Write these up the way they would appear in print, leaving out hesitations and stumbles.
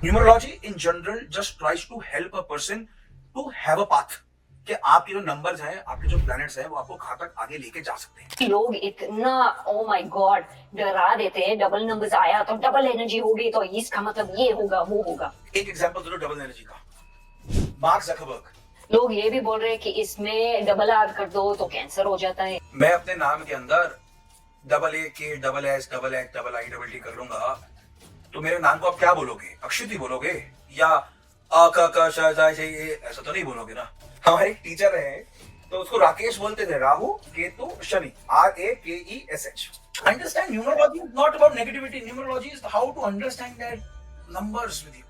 Numerology in general just tries to help a person to have a path कि आपके जो numbers हैं, आपके जो प्लैनेट्स हैं, वो आपको कहाँ तक आगे लेके जा सकते हैं। लोग इतना ओ माय गॉड डरा देते हैं, डबल नंबर्स आया तो डबल एनर्जी होगी तो इसका मतलब ये होगा वो होगा। एक एग्जांपल दो डबल एनर्जी का, मार्क जकरबर्ग। लोग ये भी बोल रहे हैं कि इसमें डबल ऐड कर दो तो कैंसर हो जाता है। मैं अपने नाम के अंदर double A K double S double x double I double T कर लूंगा, तो मेरे नाम को आप क्या बोलोगे? अक्षिति बोलोगे या अ क क श ज श ये, ऐसा तो नहीं बोलोगे ना। हमारे एक टीचर है तो उसको राकेश बोलते थे, Rahu Ketu Shani, RAKESH। Understand numerology is not about negativity, numerology is how to understand that numbers with you.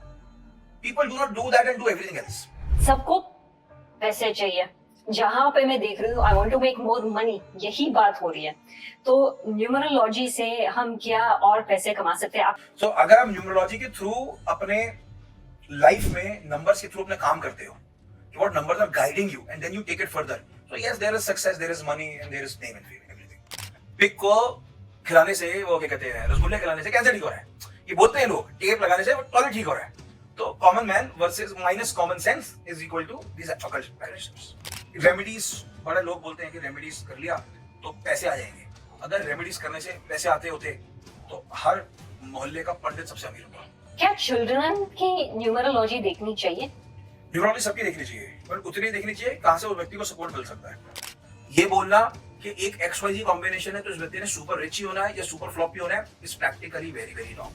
People do not do that and do everything else. सबको पैसे चाहिए, जहां पे मैं देख रही हूँ I want to make more money, यही बात हो रही है। तो न्यूमरोलॉजी से हम क्या और पैसे कमा सकते हैं? सो अगर आप न्यूमरोलॉजी के थ्रू अपने लाइफ में नंबर्स के थ्रू अपने काम करते हो, what numbers are guiding you and then you take it further, so yes there is success, there is money and there is name and fame, everything। Pig को खिलाने से, वो क्या कहते हैं, रसगुल्ले खिलाने से कैंसर ठीक हो रहा है, ये बोलते हैं लोग। टेप लगाने से टॉयलेट ठीक हो रहा है। तो common man versus minus common sense is equal to this occult mechanisms. Remedies, बड़े लोग बोलते हैं कि रेमेडीज कर लिया तो पैसे आ जाएंगे। अगर रेमेडीज करने से पैसे आते होते तो हर मोहल्ले का पंडित सबसे अमीर होगा। क्या चिल्ड्रन की न्यूमरोलॉजी देखनी चाहिए? न्यूमरोलॉजी सबकी देखनी चाहिए, पर उतनी देखनी चाहिए कहां से उस व्यक्ति को सपोर्ट मिल सकता है। ये बोलना कि एक XYZ कॉम्बिनेशन है तो इस व्यक्ति ने सुपर रिच ही होना है या सुपर फ्लॉप ही होना है, is practically very very wrong.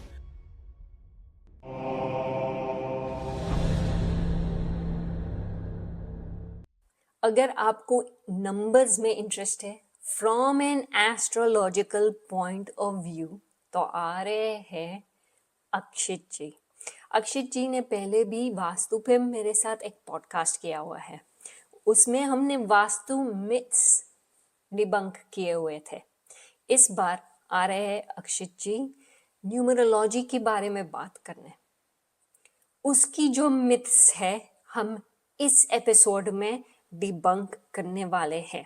अगर आपको नंबर्स में इंटरेस्ट है from an astrological point of view, तो आ रहे हैं अक्षित जी। अक्षित जी ने पहले भी वास्तु पे मेरे साथ एक पॉडकास्ट किया हुआ है, उसमें हमने वास्तु मिथ्स डिबंक किए हुए थे। इस बार आ रहे हैं अक्षित जी न्यूमरोलॉजी के बारे में बात करने। उसकी जो मिथ्स है हम इस एपिसोड में डिबंक करने वाले हैं।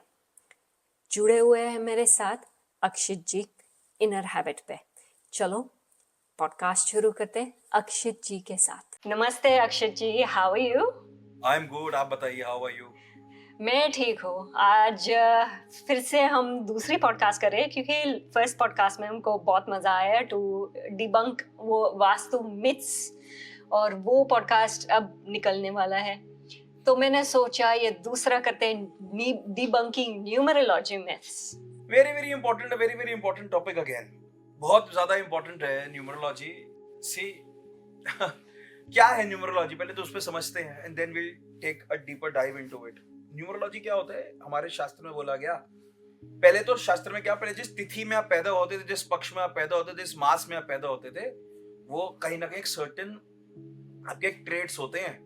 जुड़े हुए हैं मेरे साथ अक्षित जी इनर हैबिट पे। चलो पॉडकास्ट शुरू करते हैं अक्षित जी के साथ। नमस्ते Akshit ji, how are you? I am good, आप बताइए, हाउ आर यू? मैं ठीक हूँ। आज फिर से हम दूसरी पॉडकास्ट कर रहे हैं क्योंकि फर्स्ट पॉडकास्ट में हमको बहुत मजा आया टू डिबंक वो वास्तु मिथ्स, और वो पॉडकास्ट अब निकलने वाला है। तो मैंने सोचा ये दूसरा करते हैं, debunking numerology myths. Very very important, very very important topic again. बहुत ज्यादा इंपॉर्टेंट है न्यूमरोलॉजी। सी क्या है न्यूमरोलॉजी, पहले तो उस पर समझते हैं and then we take a deeper dive into it. Numerology क्या होता है? हमारे शास्त्र में बोला गया, पहले तो शास्त्र में क्या, पहले जिस तिथि में आप पैदा होते थे, जिस पक्ष में आप पैदा होते थे, जिस मास में आप पैदा होते थे, वो कहीं ना कहीं एक सर्टेन आपके एक ट्रेड्स होते हैं।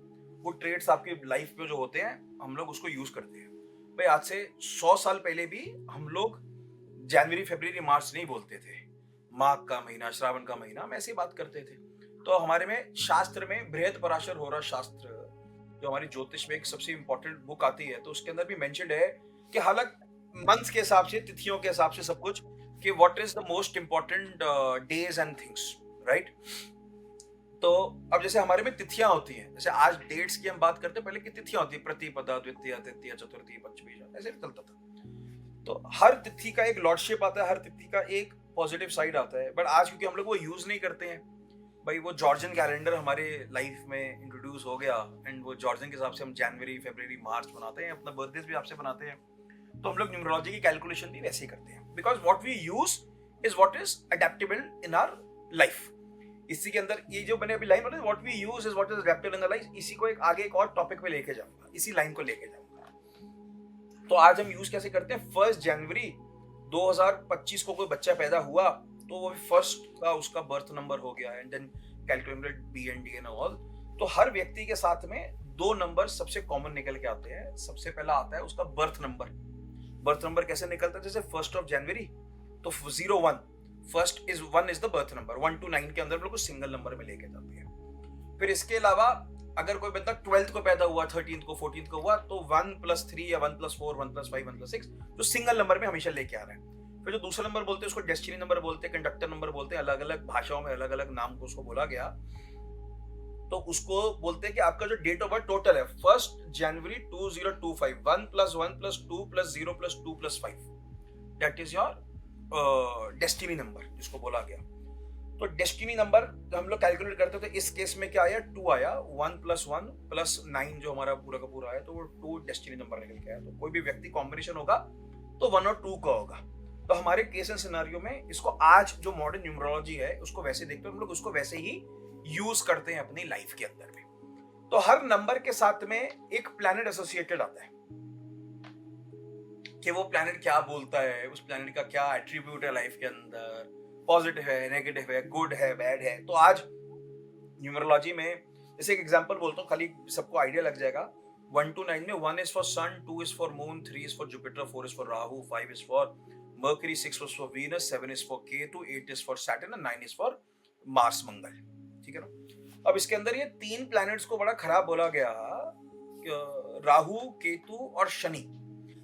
वो ट्रेड्स आपकी लाइफ में जो होते हैं हम लोग उसको यूज करते हैं। भाई आज से 100 साल पहले भी हम लोग जनवरी फरवरी मार्च नहीं बोलते थे, माघ का महीना, श्रावण का महीना, हम ऐसी बात करते थे। तो हमारे में शास्त्र में बृहद पराशर होरा शास्त्र, जो हमारी ज्योतिष में एक सबसे इंपॉर्टेंट बुक आती है, तो उसके अंदर भी मेंशन्ड है कि हालांकि मंथ्स के हिसाब से, तिथियों के हिसाब से सब कुछ, कि what is the most important days and things, right. तो अब जैसे हमारे में तिथियां होती हैं, जैसे आज डेट्स की हम बात करते हैं, पहले की तिथियां होती है, प्रतिपदा, द्वितीया, तृतीया, चतुर्थी, पंचमी, ऐसे चलता था। तो हर तिथि का एक लॉर्डशिप आता है, हर तिथि का एक पॉजिटिव साइड आता है। बट आज क्योंकि हम लोग वो यूज नहीं करते हैं, भाई वो जॉर्जियन कैलेंडर हमारे लाइफ में इंट्रोड्यूस हो गया एंड वो जॉर्जियन के हिसाब से हम जनवरी फरवरी मार्च बनाते हैं, अपना बर्थडे भी आपसे बनाते हैं। तो हम लोग न्यूमरोलॉजी की कैलकुलेशन भी वैसे ही करते हैं, because what we use is what is adaptable in our life. इसी के अंदर ये जो मैंने अभी लाइन बोली, what we use is what is adaptable in our life, इसी को एक आगे एक और टॉपिक पे लेके जाऊंगा, इसी लाइन को लेके जाऊंगा। तो आज हम यूज कैसे करते हैं, 1 जनवरी 2025 को कोई बच्चा पैदा हुआ तो वो फर्स्ट का उसका बर्थ नंबर हो गया and then calculated BND and all. तो हर व्यक्ति के साथ में 2 नंबर सबसे कॉमन निकल के आते हैं। सबसे पहला आता है उसका बर्थ नंबर। बर्थ नंबर कैसे निकलता है, जैसे 1 जनवरी तो 01, first is 1 is the birth number, 1 to 9 के अंदर लोग सिंगल नंबर में लेके जाते हैं। फिर इसके अलावा अगर कोई बंदा 12th को पैदा हुआ, 13th को, 14th को हुआ, तो 1+3 या 1+4, 1+5, 1+6 जो सिंगल नंबर में हमेशा लेके आ रहे हैं। फिर जो दूसरा नंबर बोलते हैं उसको डेस्टिनी नंबर बोलते हैं, कंडक्टर नंबर बोलते हैं, अलग अलग भाषाओं में अलग अलग नाम को उसको बोला गया। तो उसको बोलते हैं कि आपका जो डेट ऑफ बर्थ टोटल है 1 जनवरी 2025, 1 + 1 + 2 + 0 + 2 + 5, that is your destiny number जिसको बोला गया। तो डेस्टिनी नंबर हम लोग कैलकुलेट करते थे, इस केस में क्या आया 2 आया, 1 + 1 + 9 जो हमारा पूरा का पूरा है, तो वो 2 डेस्टिनी नंबर निकल के आया। तो कोई भी व्यक्ति कॉम्बिनेशन होगा तो 1 और 2 का होगा। तो हमारे केस एंड सिनेरियो में इसको आज जो मॉडर्न न्यूमरोलॉजी है उसको वैसे देखते हैं हम लोग, उसको वैसे ही यूज करते हैं अपनी लाइफ के अंदर में। तो हर नंबर के साथ में एक प्लैनेट एसोसिएटेड आता है कि वो प्लैनेट क्या बोलता है, उस प्लैनेट का क्या एट्रीब्यूट है लाइफ के अंदर, पॉजिटिव है, नेगेटिव है, गुड है, बैड है। तो आज न्यूमरोलॉजी में जैसे एक एग्जांपल बोलता हूँ, खाली सबको आइडिया लग जाएगा। 1 to 9 में 1 is for sun, 2 is for moon, 3 is for Jupiter, 4 is for Rahu, 5 is for Mercury, 6 is for Venus, 7 is for Ketu, 8 is for Saturn and 9 is for Mars, मंगल। ठीक है ना। अब इसके अंदर ये 3 प्लैनेट्स को बड़ा खराब बोला गया, राहु, केतु और शनि।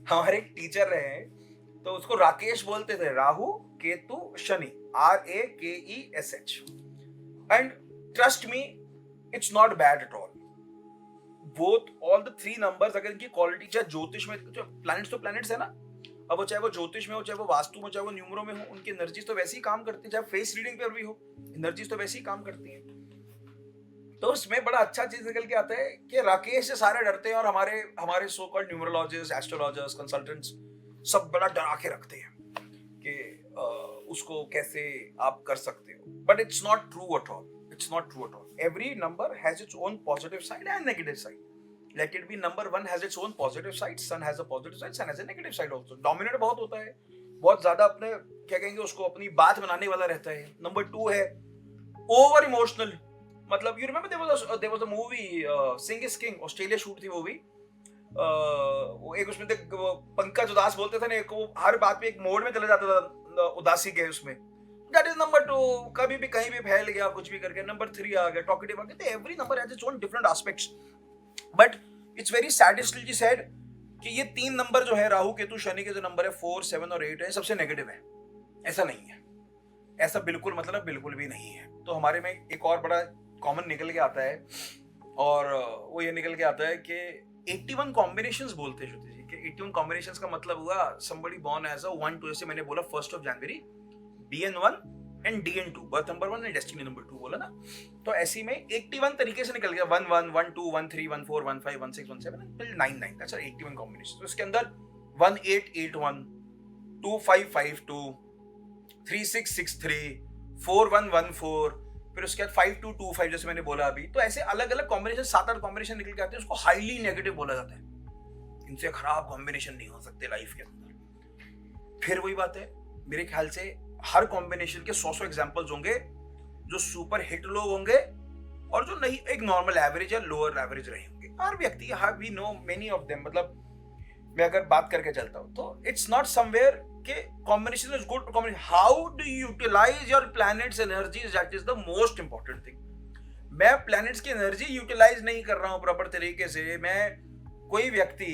हमारे एक टीचर रहे तो उसको राकेश बोलते थे, Rahu Ketu Shani, RAKESH। And trust me, it's not bad at all. Both all the 3 numbers अगर इनकी क्वालिटी, चाहे ज्योतिष में, जो प्लैनेट्स तो प्लैनेट्स है ना, अब वो चाहे वो ज्योतिष में हो, चाहे वो वास्तु में, चाहे वो न्यूमरो में हो, उनकी एनर्जीज तो वैसे ही काम करती है। चाहे फेस रीडिंग पर भी हो, एनर्जीज तो वैसे ही काम करती है। तो उसमें बड़ा अच्छा चीज निकल के आता है कि राकेश से सारे डरते हैं और हमारे so called numerologist, astrologers, consultants सब बड़ा डरा के रखते हैं कि उसको कैसे आप कर सकते हो। But it's not true at all, it's not true at all. Every number has its own positive side and negative side. Let it be number 1 has its own positive side, sun has a positive side, sun has a negative side also. Dominate बहुत होता है, बहुत ज्यादा अपने क्या कहेंगे उसको, अपनी बात बनाने वाला रहता है। नंबर 2 है ओवर इमोशनल, मतलब you remember there was a movie Singh is king, Australia shoot थी मूवी। वो एक उसमें पंकज उदास बोलते थे ना, वो हर बात पे एक मोड में चले जाता था उदासी के उसमें। दैट इज नंबर 2, कभी भी कहीं भी फैल गया कुछ भी करके। नंबर 3 आ गया, टॉकेटिव आ गया। Every number has its own different aspects, but it's very sadistically said कि ये 3 नंबर जो है, राहु केतु शनि के जो नंबर है 4, 7 और 8 है, सबसे नेगेटिव है। ऐसा नहीं है, ऐसा बिल्कुल मतलब बिल्कुल भी नहीं है। तो हमारे में एक और बड़ा कॉमन निकल के आता है, और वो ये निकल के आता है कि 81 कॉम्बिनेशंस बोलते हैं श्रुति जी, कि 81 कॉम्बिनेशंस का मतलब हुआ somebody born as a 1 2, जैसे मैंने बोला 1 जनवरी, BN1 and DN2, birth number 1 and destiny number 2 बोला ना। तो ऐसी में 81 तरीके से निकल गया, 1 1 1 2 1 3 1 4 1 5 1 6 1 7 टिल 9 9। अच्छा, 81 कॉम्बिनेशन। तो इसके अंदर 1 8 8 1, 2 5 5 2, 3 6 6 3, 4 1 1 4, फिर उसके बाद 5 2 2 5 जैसे मैंने बोला अभी। तो ऐसे अलग अलग कॉम्बिनेशन, 7-8 कॉम्बिनेशन निकल के आते हैं, उसको हाईली नेगेटिव बोला जाता है। इनसे खराब कॉम्बिनेशन नहीं हो सकते लाइफ के अंदर। फिर वही बात है, मेरे ख्याल से हर कॉम्बिनेशन के 100 एग्जांपल्स होंगे जो सुपर हिट लोग होंगे और जो नहीं, एक नॉर्मल एवरेज या लोअर एवरेज रहे होंगे। हर व्यक्ति, we know many of them. मतलब मैं अगर बात करके चलता हूं तो इट्स नॉट समवेयर के combination is good combination, how do you utilize your planets energies, that is the most important thing. मैं प्लैनेट्स की एनर्जी यूटिलाइज नहीं कर रहा हूं प्रॉपर तरीके से। मैं कोई व्यक्ति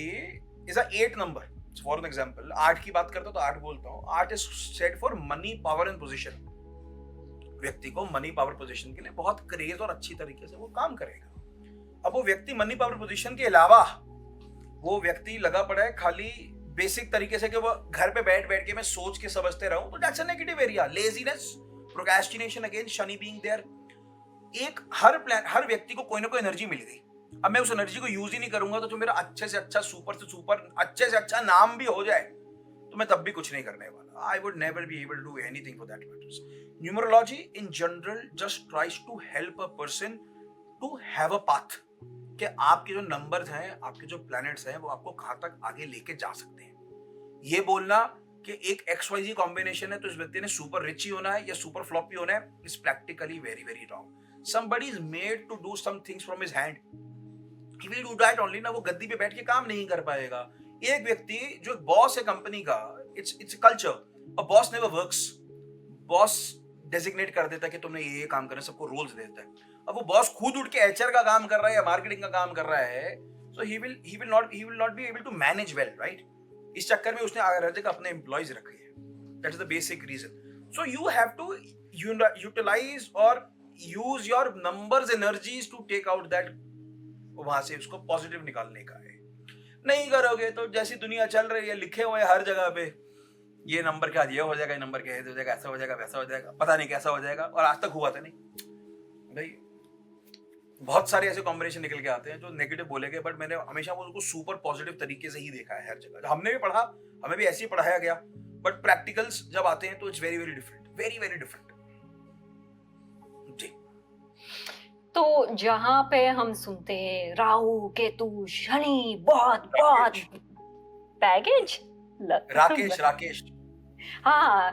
is a 8 number, for an example 8 की बात करता हूं तो 8 बोलता हूं। 8 is set for money, power and position. व्यक्ति को मनी पावर पोजीशन के लिए बहुत क्रेज और अच्छी तरीके से वो काम करेगा। अब वो व्यक्ति मनी पावर पोजीशन के अलावा वो व्यक्ति लगा पड़ा है खाली बेसिक तरीके से कि वो घर पे बैठ बैठ के मैं सोच के समझते रहूं, तो that's a negative area. Laziness, procrastination, again Shani being there. एक हर व्यक्ति को कोई ना कोई एनर्जी मिल गई। अब मैं उस एनर्जी को यूज ही नहीं करूंगा तो जो मेरा अच्छे से अच्छा, सुपर से सुपर, अच्छे से अच्छा नाम भी हो जाए तो मैं तब भी कुछ नहीं करने वाला। I would never be able to do anything for that matters. Numerology in general just tries to help a person to have a path, कि आपके जो नंबर्स हैं, आपके जो प्लैनेट्स हैं, वो आपको कहां तक आगे लेके जा सकते हैं। ये बोलना कि एक XYZ कॉम्बिनेशन है तो इस व्यक्ति ने सुपर रिच ही होना है या सुपर फ्लॉप ही होना है, is practically very very wrong. Somebody is made to do some things from his hand, he will do that only. ना वो गद्दी पे बैठ के काम नहीं कर पाएगा। एक व्यक्ति जो बॉस है कंपनी का, its culture, a boss never works. Boss designate कर देता है कि तुमने ये काम करना, सबको रोल्स देता है। अब वो बॉस खुद उठ के HR का काम कर रहा है या मार्केटिंग का काम कर रहा है, so he will not be able to manage well, right? इस चक्कर में उसने हर जगह अपने एम्प्लॉइज रखे हैं। That is the basic reason. So you have to utilize, और use your numbers energies to take out that, वहां से उसको पॉजिटिव निकालने का है। नहीं करोगे तो जैसी दुनिया चल रही है, लिखे हुए हर जगह पे ये नंबर क्या ये हो जाएगा, ये नंबर क्या हो जाएगा, ऐसा हो जाएगा, वैसा हो जाएगा, पता नहीं कैसा हो जाएगा, और आज तक हुआ था नहीं भाई। बहुत सारे ऐसे कॉम्बिनेशन निकल के आते हैं जो नेगेटिव बोलेंगे, बट मैंने हमेशा वो उसको सुपर पॉजिटिव तरीके से ही देखा है हर जगह। हमने भी पढ़ा, हमें भी ऐसे ही पढ़ाया गया, बट प्रैक्टिकल्स जब आते हैं तो it's very very different, very very different जी। तो जहाँ पे हम सुनते हैं राहु केतु शनि, बहुत बहुत पैकेज राकेश हाँ,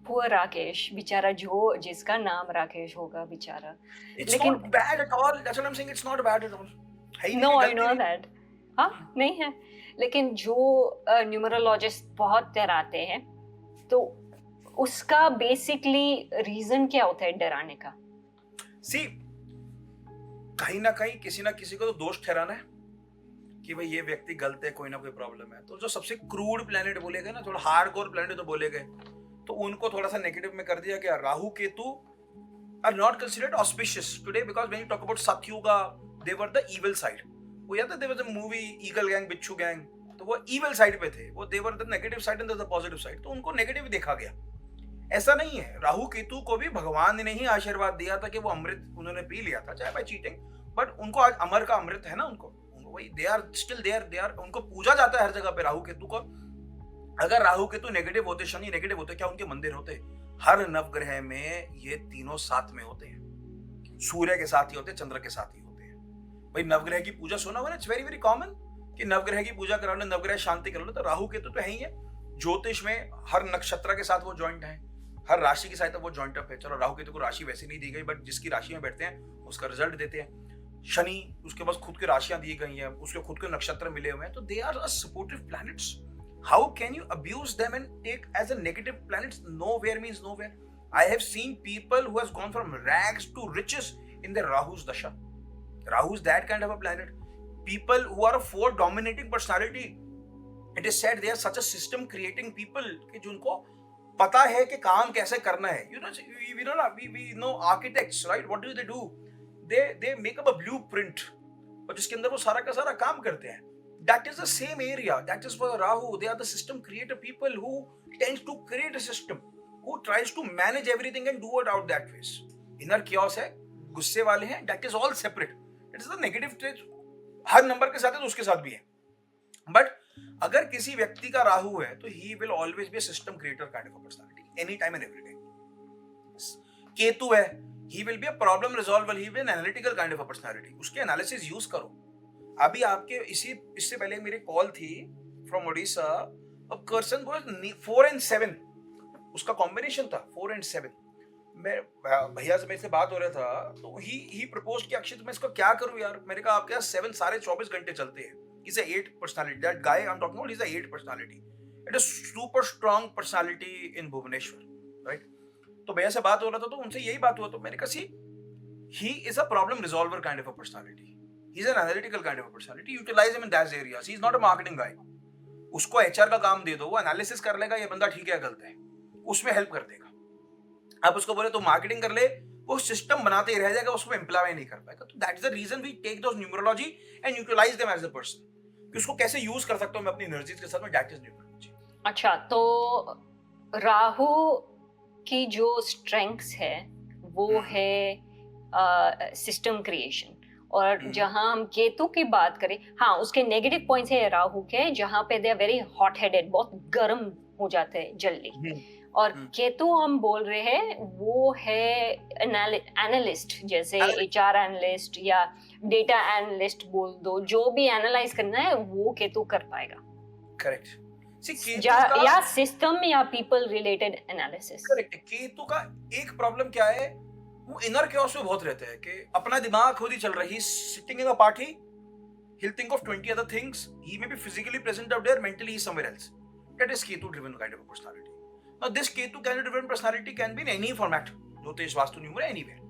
पुअर राकेश बेचारा, जो जिसका नाम राकेश होगा बेचारा। It's लेकिन not bad at all. That's what I'm saying. It's not bad at all. है ही नहीं, नो कोई आई नो गलती नहीं। दैट, हाँ नहीं है। लेकिन जो न्यूमरोलॉजिस्ट बहुत डराते हैं, तो उसका बेसिकली रीजन क्या होता है डराने का? See, कहीं ना कहीं किसी ना किसी को तो दोष ठहराना है कि भाई ये व्यक्ति गलत है, कोई ना कोई प्रॉब्लम है। तो जो सबसे क्रूड प्लेनेट बोले गए ना, थोड़ा हार्डकोर प्लेनेट तो बोले गए, तो उनको थोड़ा सा नेगेटिव में कर दिया गया। Rahu Ketu are not considered auspicious today because when you talk about Satyuga, they were the evil side. वो याद है, there was a movie Eagle Gang, बिच्छू गैंग, तो वो evil side पे थे, वो they were the negative side and the positive side, तो उनको नेगेटिव देखा गया। ऐसा नहीं है, राहु केतु को भी भगवान ने ही आशीर्वाद दिया था कि वो अमृत उन्होंने पी लिया था, चाहे बाय चीटिंग, बट उनको आज अमर का अमृत है ना, उनको वही दे आर स्टिल देयर, उनको पूजा जाता है हर जगह पे राहु केतु को। अगर राहु केतु नेगेटिव होते, शनि नेगेटिव होते, क्या उनके मंदिर होते? हर नवग्रह में ये तीनों साथ में होते हैं, सूर्य के साथ ही होते हैं, चंद्र के साथ ही होते हैं। भाई नवग्रह की पूजा सुना हुआ ना, इट्स वेरी वेरी कॉमन कि नवग्रह की पूजा करा लो, नवग्रह शांति करा लो, तो राहु केतु तो है ही है। ज्योतिष में हर नक्षत्र के साथ वो जॉइंट है, हर राशि के साथ वो जॉइंट अप है। चलो राहु केतु को राशि वैसे नहीं दी गई, बट जिसकी राशि में बैठते हैं उसका रिजल्ट देते हैं। शनि, उसके पास खुद की राशियां दी गई हैं, उसके खुद के नक्षत्र मिले हुए हैं, तो they are supportive planets. How can you abuse them and take as a negative planets? Nowhere means nowhere. I have seen people who has gone from rags to riches in their Rahu's dasha. Rahu is that kind of a planet. People who are a four dominating personality, it is said they are such a system creating people कि जिनको पता है कि काम कैसे करना है। We know architects, right? What do? They make up a blueprint, और जिसके अंदर वो सारा का सारा काम करते हैं। That is the same area. That is for Rahu. They are the system creator people who tends to create a system, who tries to manage everything and do it out that ways. Inner chaos है, गुस्से वाले हैं. That is all separate. It is the negative trait. Her number के साथ है तो उसके साथ भी है. But अगर किसी व्यक्ति का राहु है तो he will always be a system creator kind of a personality, anytime and every day. Ketu है, he will be a problem resolver. He will be an analytical kind of a personality. उसके analysis use करो. अभी आपके इससे पहले मेरी call थी from Odisha, अब पर्सन वाज 4 and 7, उसका कॉम्बिनेशन था 4 and 7। मैं भैया से मेरे से बात हो रहा था, तो ही प्रपोज कि अक्षित मैं इसका क्या करूं यार। मैंने कहा आपके यहाँ 7 सारे 24 घंटे चलते हैं। Is 8 personality, that guy I am talking about is 8 personality, it is super strong personality in Bhubaneswar, right. तो भैया से बात हो रहा था, तो उनसे यही बात हुआ, तो मैंने कहा see he is a problem resolver kind of a personality, he is an analytical kind of a personality. Utilize him in that areas. He is not a marketing guy. उसको HR का काम दे दो, वो एनालिसिस कर लेगा ये बंदा ठीक है गलत है, उसमें हेल्प कर देगा। आप उसको बोले तो मार्केटिंग कर ले, वो सिस्टम बनाते ही रह जाएगा, उसको एम्प्लॉय नहीं कर पाएगा। तो that is the reason we take those numerology and utilize them as a person, कि उसको कैसे यूज कर सकता हूं मैं अपनी एनर्जीज के साथ में, दैट इज न्यूमरोलॉजी। अच्छा, तो राहु की जो स्ट्रेंथ्स है वो है सिस्टम क्रिएशन, और जहां हम केतु की बात करें, हाँ उसके नेगेटिव पॉइंट्स है राहु के, जहां पे they are very hot headed, बहुत गर्म हो जाते हैं जल्दी। और केतु हम बोल रहे हैं वो है एनालिस्ट, जैसे HR एनालिस्ट या डेटा एनालिस्ट बोल दो, जो भी एनालाइज करना है वो केतु कर पाएगा। करेक्ट। या सिस्टम या people related analysis. Correct. Ketu का एक प्रॉब्लम क्या है, वो इनर chaos में बहुत रहते हैं कि अपना दिमाग खुद ही चल रहा है। He's sitting in a party, he'll think of 20 other things. He may be physically present out there, mentally he's somewhere else. That is Ketu-driven kind of a personality. Now this Ketu-driven personality can be in any format, ज्योतिष, vastu, न्यूमर, anywhere.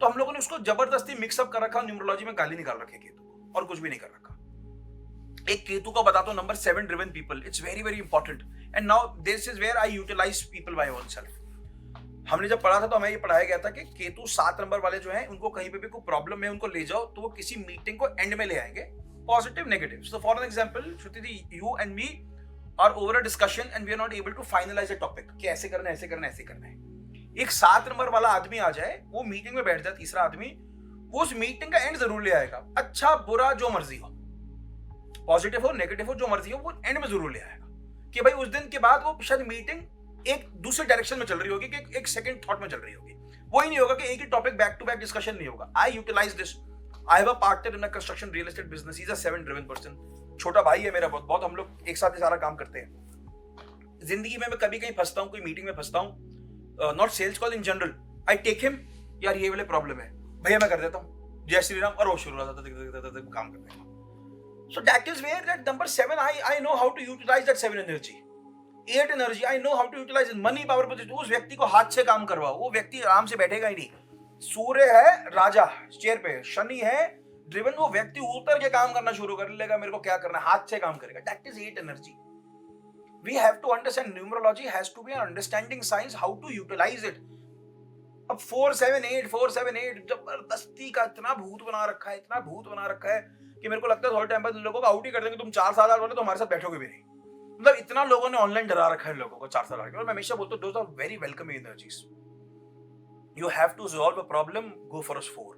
तो हम लोगों ने उसको जबरदस्ती mix up कर रखा, numerology में गाली निकाल रखे केतु को, और कुछ भी नहीं कर रखा। एक केतु का बताता हूँ, number 7 driven people, it's very very important, and now this is where I utilize people by oneself. हमने जब पढ़ा था तो हमें ये पढ़ाया गया था कि केतु 7 नंबर वाले जो हैं उनको कहीं पे भी कोई प्रॉब्लम है उनको ले जाओ तो वो किसी मीटिंग को एंड में ले आएंगे, positive negative. So for an example Shruti di, you and me are over a discussion and we are not able to finalize a topic कि ऐसे करना है ऐसे करना है ऐसे करना है. एक 7 नंबर वाला आदमी आ जाए, वो मीटिंग में बैठ जाए, तीसरा आदमी, वो उस मीटिंग का एंड जरूर ले आएगा. अच्छा बुरा जो मर्जी हो, पॉजिटिव हो नेगेटिव हो, जो मर्जी हो, वो एंड में जरूर ले आएगा कि भाई उस दिन के बाद वो शायद मीटिंग एक दूसरे डायरेक्शन में चल रही होगी कि एक सेकंड थॉट में चल रही होगी. वो ही नहीं होगा कि एक ही topic back to back discussion नहीं होगा. I utilize this. I have a partner in a construction real estate business. He is a 7 driven person. छोटा भाई है मेरा, बहुत हम लोग एक साथ ही सारा काम करते हैं. जिंदगी में मैं कभी कहीं फंसता हूँ, कोई मीटिंग में फंसता हूँ, not sales call, in general, I take him, यार ये वाले प्रॉब्लम है भैया मैं कर देता हूँ, जय श्री राम, और वो शुरू हो जाता है काम करने का. So that is where that number 7, I know how to utilize that 7 energy. 8 energy, I know how to utilize money power. उस व्यक्ति को हाथ से काम करवाओ, वो व्यक्ति आराम से बैठेगा ही नहीं. सूर्य है राजा चेयर पे, शनि है ड्रिवन, वो व्यक्ति उतर के काम करना शुरू कर लेगा. मेरे को क्या करना है, हाथ से काम करेगा. That is 8 energy. We have to understand numerology has to be an understanding science how to utilize it. अब 478 जबरदस्ती का इतना भूत बना रखा है, इतना भूत बना रखा है कि मेरे को लगता है थोड़े टाइम बाद लोगों को आउट ही कर देंगे. तुम 4 साल वाले तो हमारे साथ बैठोगे भी नहीं. मतलब इतना लोगों ने ऑनलाइन डरा रखा है लोगों को 4 साल वाले. और मैं हमेशा बोलता हूं, those are very welcome energies. You have to solve a problem, go for a 4.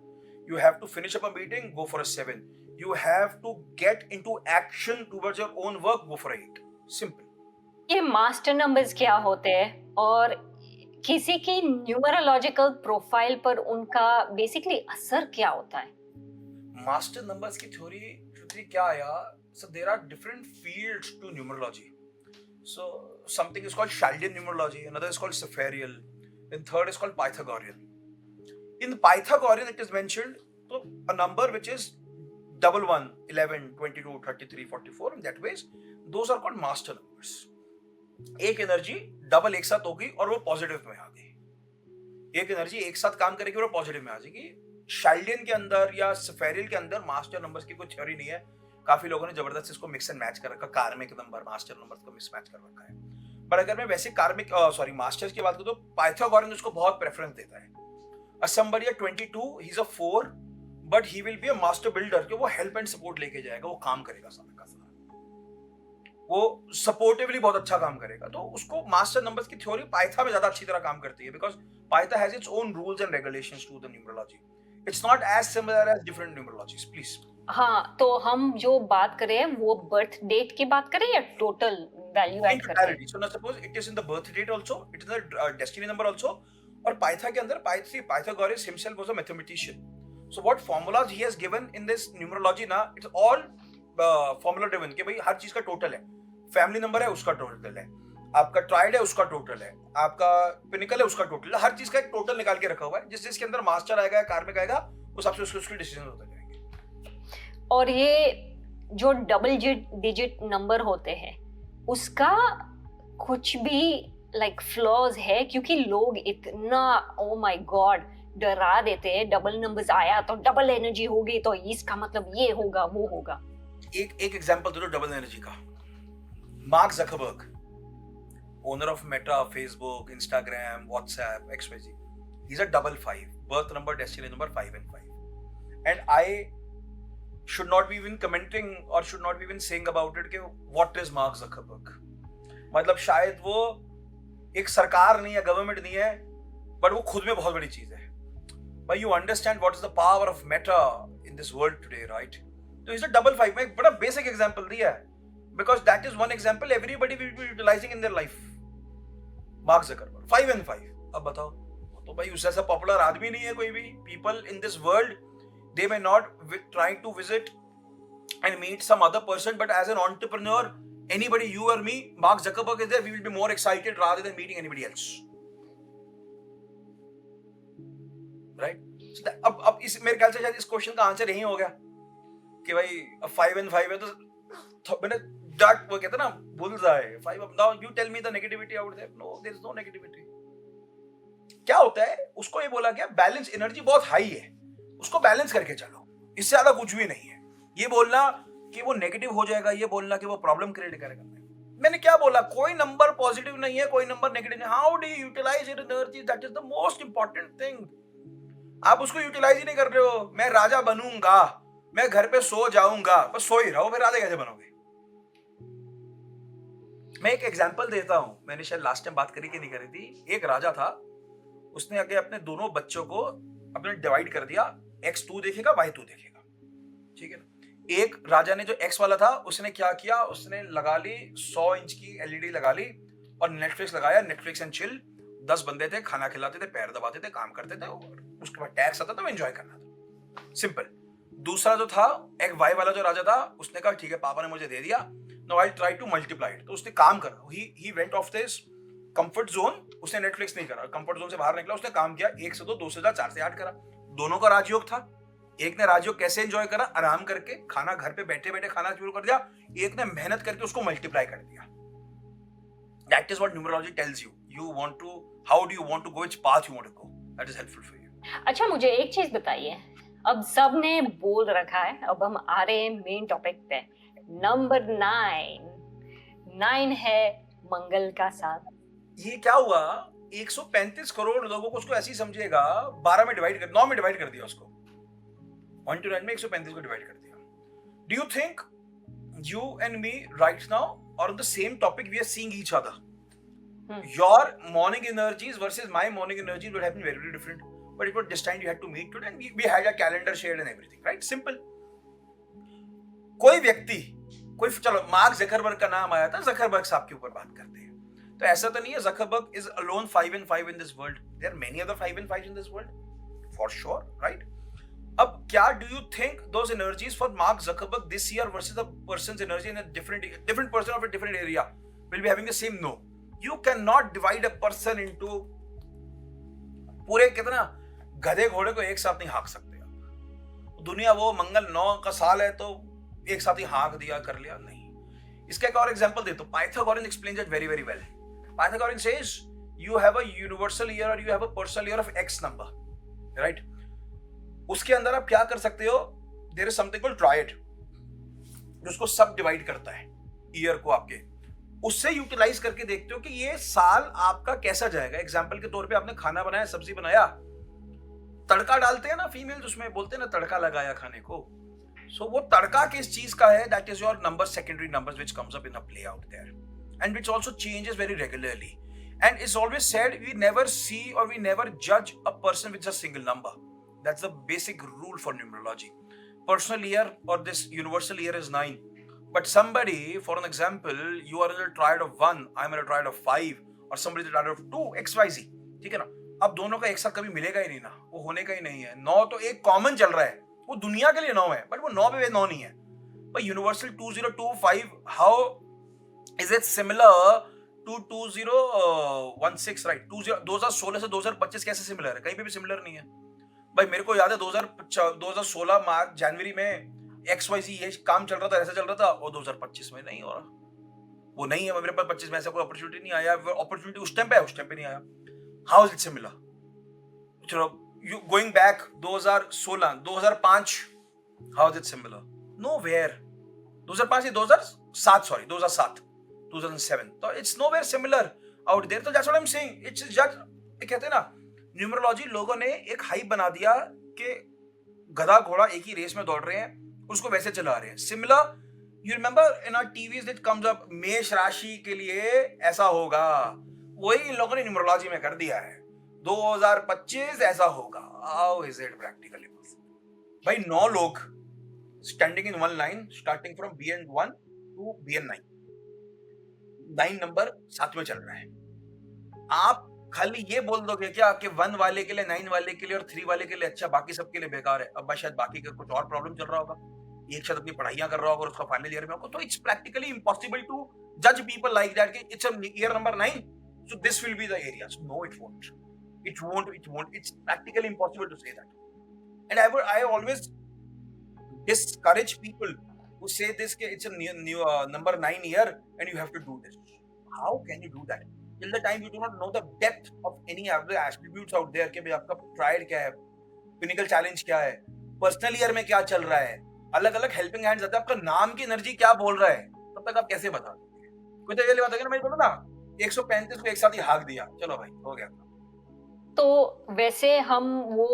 You have to finish up a meeting, go for a 7. You have to get into action towards your own work, go for 8. Simple. ये master numbers क्या होते हैं और किसी की numerological profile पर उनका basically असर क्या होता है? मास्टर नंबर्स की थ्योरी क्या आया? So there are different fields to numerology. So something is called Chaldean numerology, another is called Sapharial, then third is called Pythagorean. In Pythagorean it is mentioned so a number which is 11, 11, 22, 33, 44, in that ways those are called master numbers. एक energy double एक साथ होगी और वो positive में आ गई. एक energy एक साथ काम करेगी और वो पॉजिटिव में आ जाएगी. शाइल्डियन के अंदर या सफेरियल के अंदर मास्टर नंबर्स की कोई थ्योरी नहीं है. काफी लोगों ने जबरदस्त इसको मिक्स एंड मैच कर रखा, कार्मिक नंबर मास्टर नंबर्स को मिक्स मैच कर रखा है. पर अगर मैं वैसे कार्मिक मास्टर्स की बात करूं तो पाइथागोरन उसको बहुत प्रेफरेंस देता है. असम्बर या 22, ही is a 4 but he will be a master builder कि वो हेल्प एंड सपोर्ट लेके जाएगा, वो काम करेगा सारा का सारा, वो सपोर्टिवली बहुत अच्छा काम करेगा. तो उसको मास्टर नंबर्स की थ्योरी पाइथा में ज्यादा अच्छी तरह काम करती है because Pytha has its own rules and regulations to the numerology. It's not as similar as different numerologies. Please. हाँ, तो हम जो बात कर रहे हैं वो बर्थ डेट की बात करें या टोटल वैल्यू ऐड करते हैं? So now suppose it is in the birth date also, it is in the destiny number also. और पाइथा के अंदर Pythagoras himself was a mathematician. So what formulas he has given in this numerology ना, it's all formula driven कि भाई हर चीज का total है. Family number है उसका टोटल है, आपका ट्राइड है उसका टोटल है, आपका पिनिकल है उसका टोटल है. हर चीज का एक टोटल निकाल के रखा हुआ है. जिस जिसके अंदर मास्टर आएगा या कार्मिक आएगा उस हिसाब से उसके डिसीजन होते जाएंगे. और ये जो डबल डिजिट नंबर होते हैं उसका कुछ भी लाइक फ्लॉज है? क्योंकि लोग इतना ओ माय गॉड डरा देते हैं, डबल नंबर्स आया तो डबल एनर्जी होगी तो इसका मतलब ये होगा वो होगा. एक एग्जांपल दे दो डबल एनर्जी का. Mark Zuckerberg, owner of Meta, Facebook, Instagram, WhatsApp, XYZ, he is a 55, birth number destiny number 5 and 5. And I should not be even commenting or should not be even saying about it कि what is Mark Zuckerberg. मतलब शायद वो एक सरकार नहीं है, government नहीं है, बट वो खुद में बहुत बड़ी चीज है. But you understand what is the power of Meta in this world today, right? तो इसे 55 में एक बड़ा बेसिक एग्जांपल दिया है because that is one example everybody will be utilizing in their life. Mark Zuckerberg 5 and 5. अब बताओ, तो भाई उससे ऐसा पॉपुलर आदमी नहीं है कोई भी. People in this world they may not trying to visit and meet some other person, but as an entrepreneur, anybody, you or me, Mark Zuckerberg is there, we will be more excited rather than meeting anybody else, right? So अब इस मेरे ख्याल से शायद इस question का answer यही हो गया कि भाई 5 and 5 है तो मैंने डट वो कहते ना bullseye 5. अब now you tell me the negativity out there. No, there is no negativity. क्या होता है, उसको ये बोला गया बैलेंस एनर्जी बहुत हाई है, उसको बैलेंस करके चलो, इससे ज्यादा कुछ भी नहीं है. ये बोलना कि वो नेगेटिव हो जाएगा, ये बोलना कि वो प्रॉब्लम क्रिएट करेगा, मैंने क्या बोला, कोई नंबर पॉजिटिव नहीं है, कोई नंबर नेगेटिव नहीं। How do you utilize your energy, that is the most important thing. आप उसको यूटिलाइज ही नहीं कर रहे हो। मैं राजा बनूंगा, मैं घर पे सो जाऊंगा, बस सो ही रहो, फिर राजा कैसे बनोगे? मैं एक एग्जांपल देता हूं, मैंने शायद लास्ट टाइम बात करी कि नहीं करी थी। एक राजा था, उसने आगे अपने दोनों बच्चों को अपने डिवाइड कर दिया, एक्स तू देखेगा, वाई तू देखेगा, ठीक है ना। एक राजा ने जो एक्स वाला था, उसने क्या किया, उसने लगा ली 100 इंच की एलईडी लगा ली और नेटफ्लिक्स लगाया, नेटफ्लिक्स एंड चिल। 10 बंदे थे, खाना खिलाते थे, पैर दबाते थे, काम करते थे, और उसके बाद टैक्स आता था, वो एंजॉय करना था, सिंपल। दूसरा जो था, एक वाई वाला जो राजा था, उसने कहा ठीक है पापा ने मुझे दे दिया, now I try to multiply it. तो उसने काम करा, he went of this comfort zone, उसने नेटफ्लिक्स नहीं करा, कंफर्ट जोन से बाहर निकला, उसने काम किया, 1 से 2, 2 से 4, 4 से 8 करा। दोनों का राजयोग था। एक ने राजयोग कैसे एंजॉय करा, आराम करके, खाना घर पे बैठे बैठे खाना शुरू कर दिया। एक ने मेहनत करके उसको मल्टीप्लाई कर दिया। That is what numerology tells you. You want to, how do you want to go, which path you want to go, that is helpful for you. अच्छा, मुझे एक चीज बताइए, अब सब ने बोल रखा है, अब हम आ रहे हैं मेन टॉपिक पे। नंबर 9 है मंगल का साथ। ये क्या हुआ, 135 करोड़ लोगों को उसको ऐसे ही समझेगा, 12 में डिवाइड कर, 9 में डिवाइड कर दिया उसको, 1 to 9 में 135 को डिवाइड कर दिया। Do you think you and me right now are on the same topic, we are seeing each other? Your morning energies versus my morning energies would have been very, very different, but it was destined you had to meet today, and we had a calendar shared and everything, right? Simple. कोई व्यक्ति, कोई, चलो mark Zuckerberg का नाम आया था, Zuckerberg साहब के ऊपर बात करते हैं, तो ऐसा तो नहीं है Zuckerberg is alone 5 and 5 in this world. There are many other 5 and 5 in this world, for sure, right? अब क्या do you think those energies for Mark Zuckerberg this year versus the person's energy in a different person of a different area will be having the same? No, you cannot divide a person into, पूरे कितना गधे घोड़े को एक साथ नहीं हाँक सकते आप। दुनिया वो मंगल 9 का साल है तो एक साथ ही हाँक दिया, कर लिया, नहीं। इसका एक और एग्जांपल देता हूं। Pythagorean explains it very, very well. Pythagorean says you have a universal year or you have a personal year of X number, right? उसके अंदर आप क्या कर सकते हो, there is something called triad, जिसको सब डिवाइड करता है ईयर को आपके, उससे यूटिलाइज करके देखते हो कि ये साल आपका कैसा जाएगा। एग्जांपल के तौर पे आपने खाना बनाया, सब्जी बनाया, तड़का डालते हैं ना फीमेल, उसमें बोलते हैं ना तड़का लगाया खाने को। सो वो तड़का किस चीज का है, that is your number, secondary numbers which comes up in a play out there and which also changes very regularly, and it's always said we never see और वी नेवर जज a person with a single number. That's the basic rule for numerology. Personal year or this universal year is 9. But somebody, for an example, you are in a triad of 1, I'm in a triad of 5, or somebody is in a triad of 2, XYZ. ठीक है ना? अब दोनों का एक साथ कभी मिलेगा ही नहीं ना, वो होने का ही नहीं है। 9 तो एक कॉमन चल रहा है, वो दुनिया के लिए 9 है, बट वो 9 पे 9 नहीं है। But universal 2025, how is it similar to 2016, right? 2016 से 2025 कैसे सिमिलर है? कहीं पे भी सिमिलर नहीं है भाई। मेरे को याद है 2016 मार्च जनवरी में XYZ ये काम चल रहा था, ऐसा चल रहा था, और 2025 में नहीं हो रहा, वो नहीं है। मेरे पास 25 में ऐसा कोई अपॉर्चुनिटी नहीं आया, अपॉर्चुनिटी उस टाइम पे है, उस टाइम पे नहीं आया। How is it similar? चलो you going back 2016 2005, how is it similar? Nowhere. 2005 से 2007, सॉरी 2007, तो it's nowhere similar out there. तो that's what I am saying, it's just, कहते हैं ना न्यूमरोलॉजी, लोगों ने एक हाइप बना दिया कि गधा घोड़ा एक ही रेस में दौड़ रहे हैं, उसको वैसे चला रहे हैं। Similar, you remember in our TVs it comes up, मेष राशि के लिए ऐसा होगा, वही इन लोगों ने न्यूमरोलॉजी में कर दिया है, 2025 ऐसा होगा। How is it practically possible? भाई 9 लोग standing in one line starting from BN1 to BN9, 9 number साथ में चल रहा है। आप खाली ये बोल दोगे क्या कि 1 वाले के लिए, 9 वाले के लिए और 3 वाले के लिए अच्छा, बाकी सबके लिए बेकार है? अब शायद बाकी का कुछ और प्रॉब्लम चल रहा होगा, एक शायद अपनी पढ़ाइयां कर रहा होगा और उसका फाइनल ईयर में होगा, तो इट्स प्रैक्टिकली इम्पॉसिबल टू जज पीपल लाइक दैट कि it's year number 9 so this will be the area. No, it won't, it's practically impossible to say that. And I always discourage people who say this कि it's a new number 9 year and you have to do this. How can you do that? Till the time you do not know the depth of any other attributes out there कि भाई आपका triad क्या है, pinnacle challenge क्या है, personal year में क्या चल रहा है, अलग अलग helping hands आते हैं, आपका नाम की एनर्जी क्या बोल रहा है, तब तक आप कैसे बता दोगे? कोई तो ये बात है ना, मैं बोलूं ना 135 को एक साथ ही हाँक दिया, चलो भाई हो गया। तो वैसे हम वो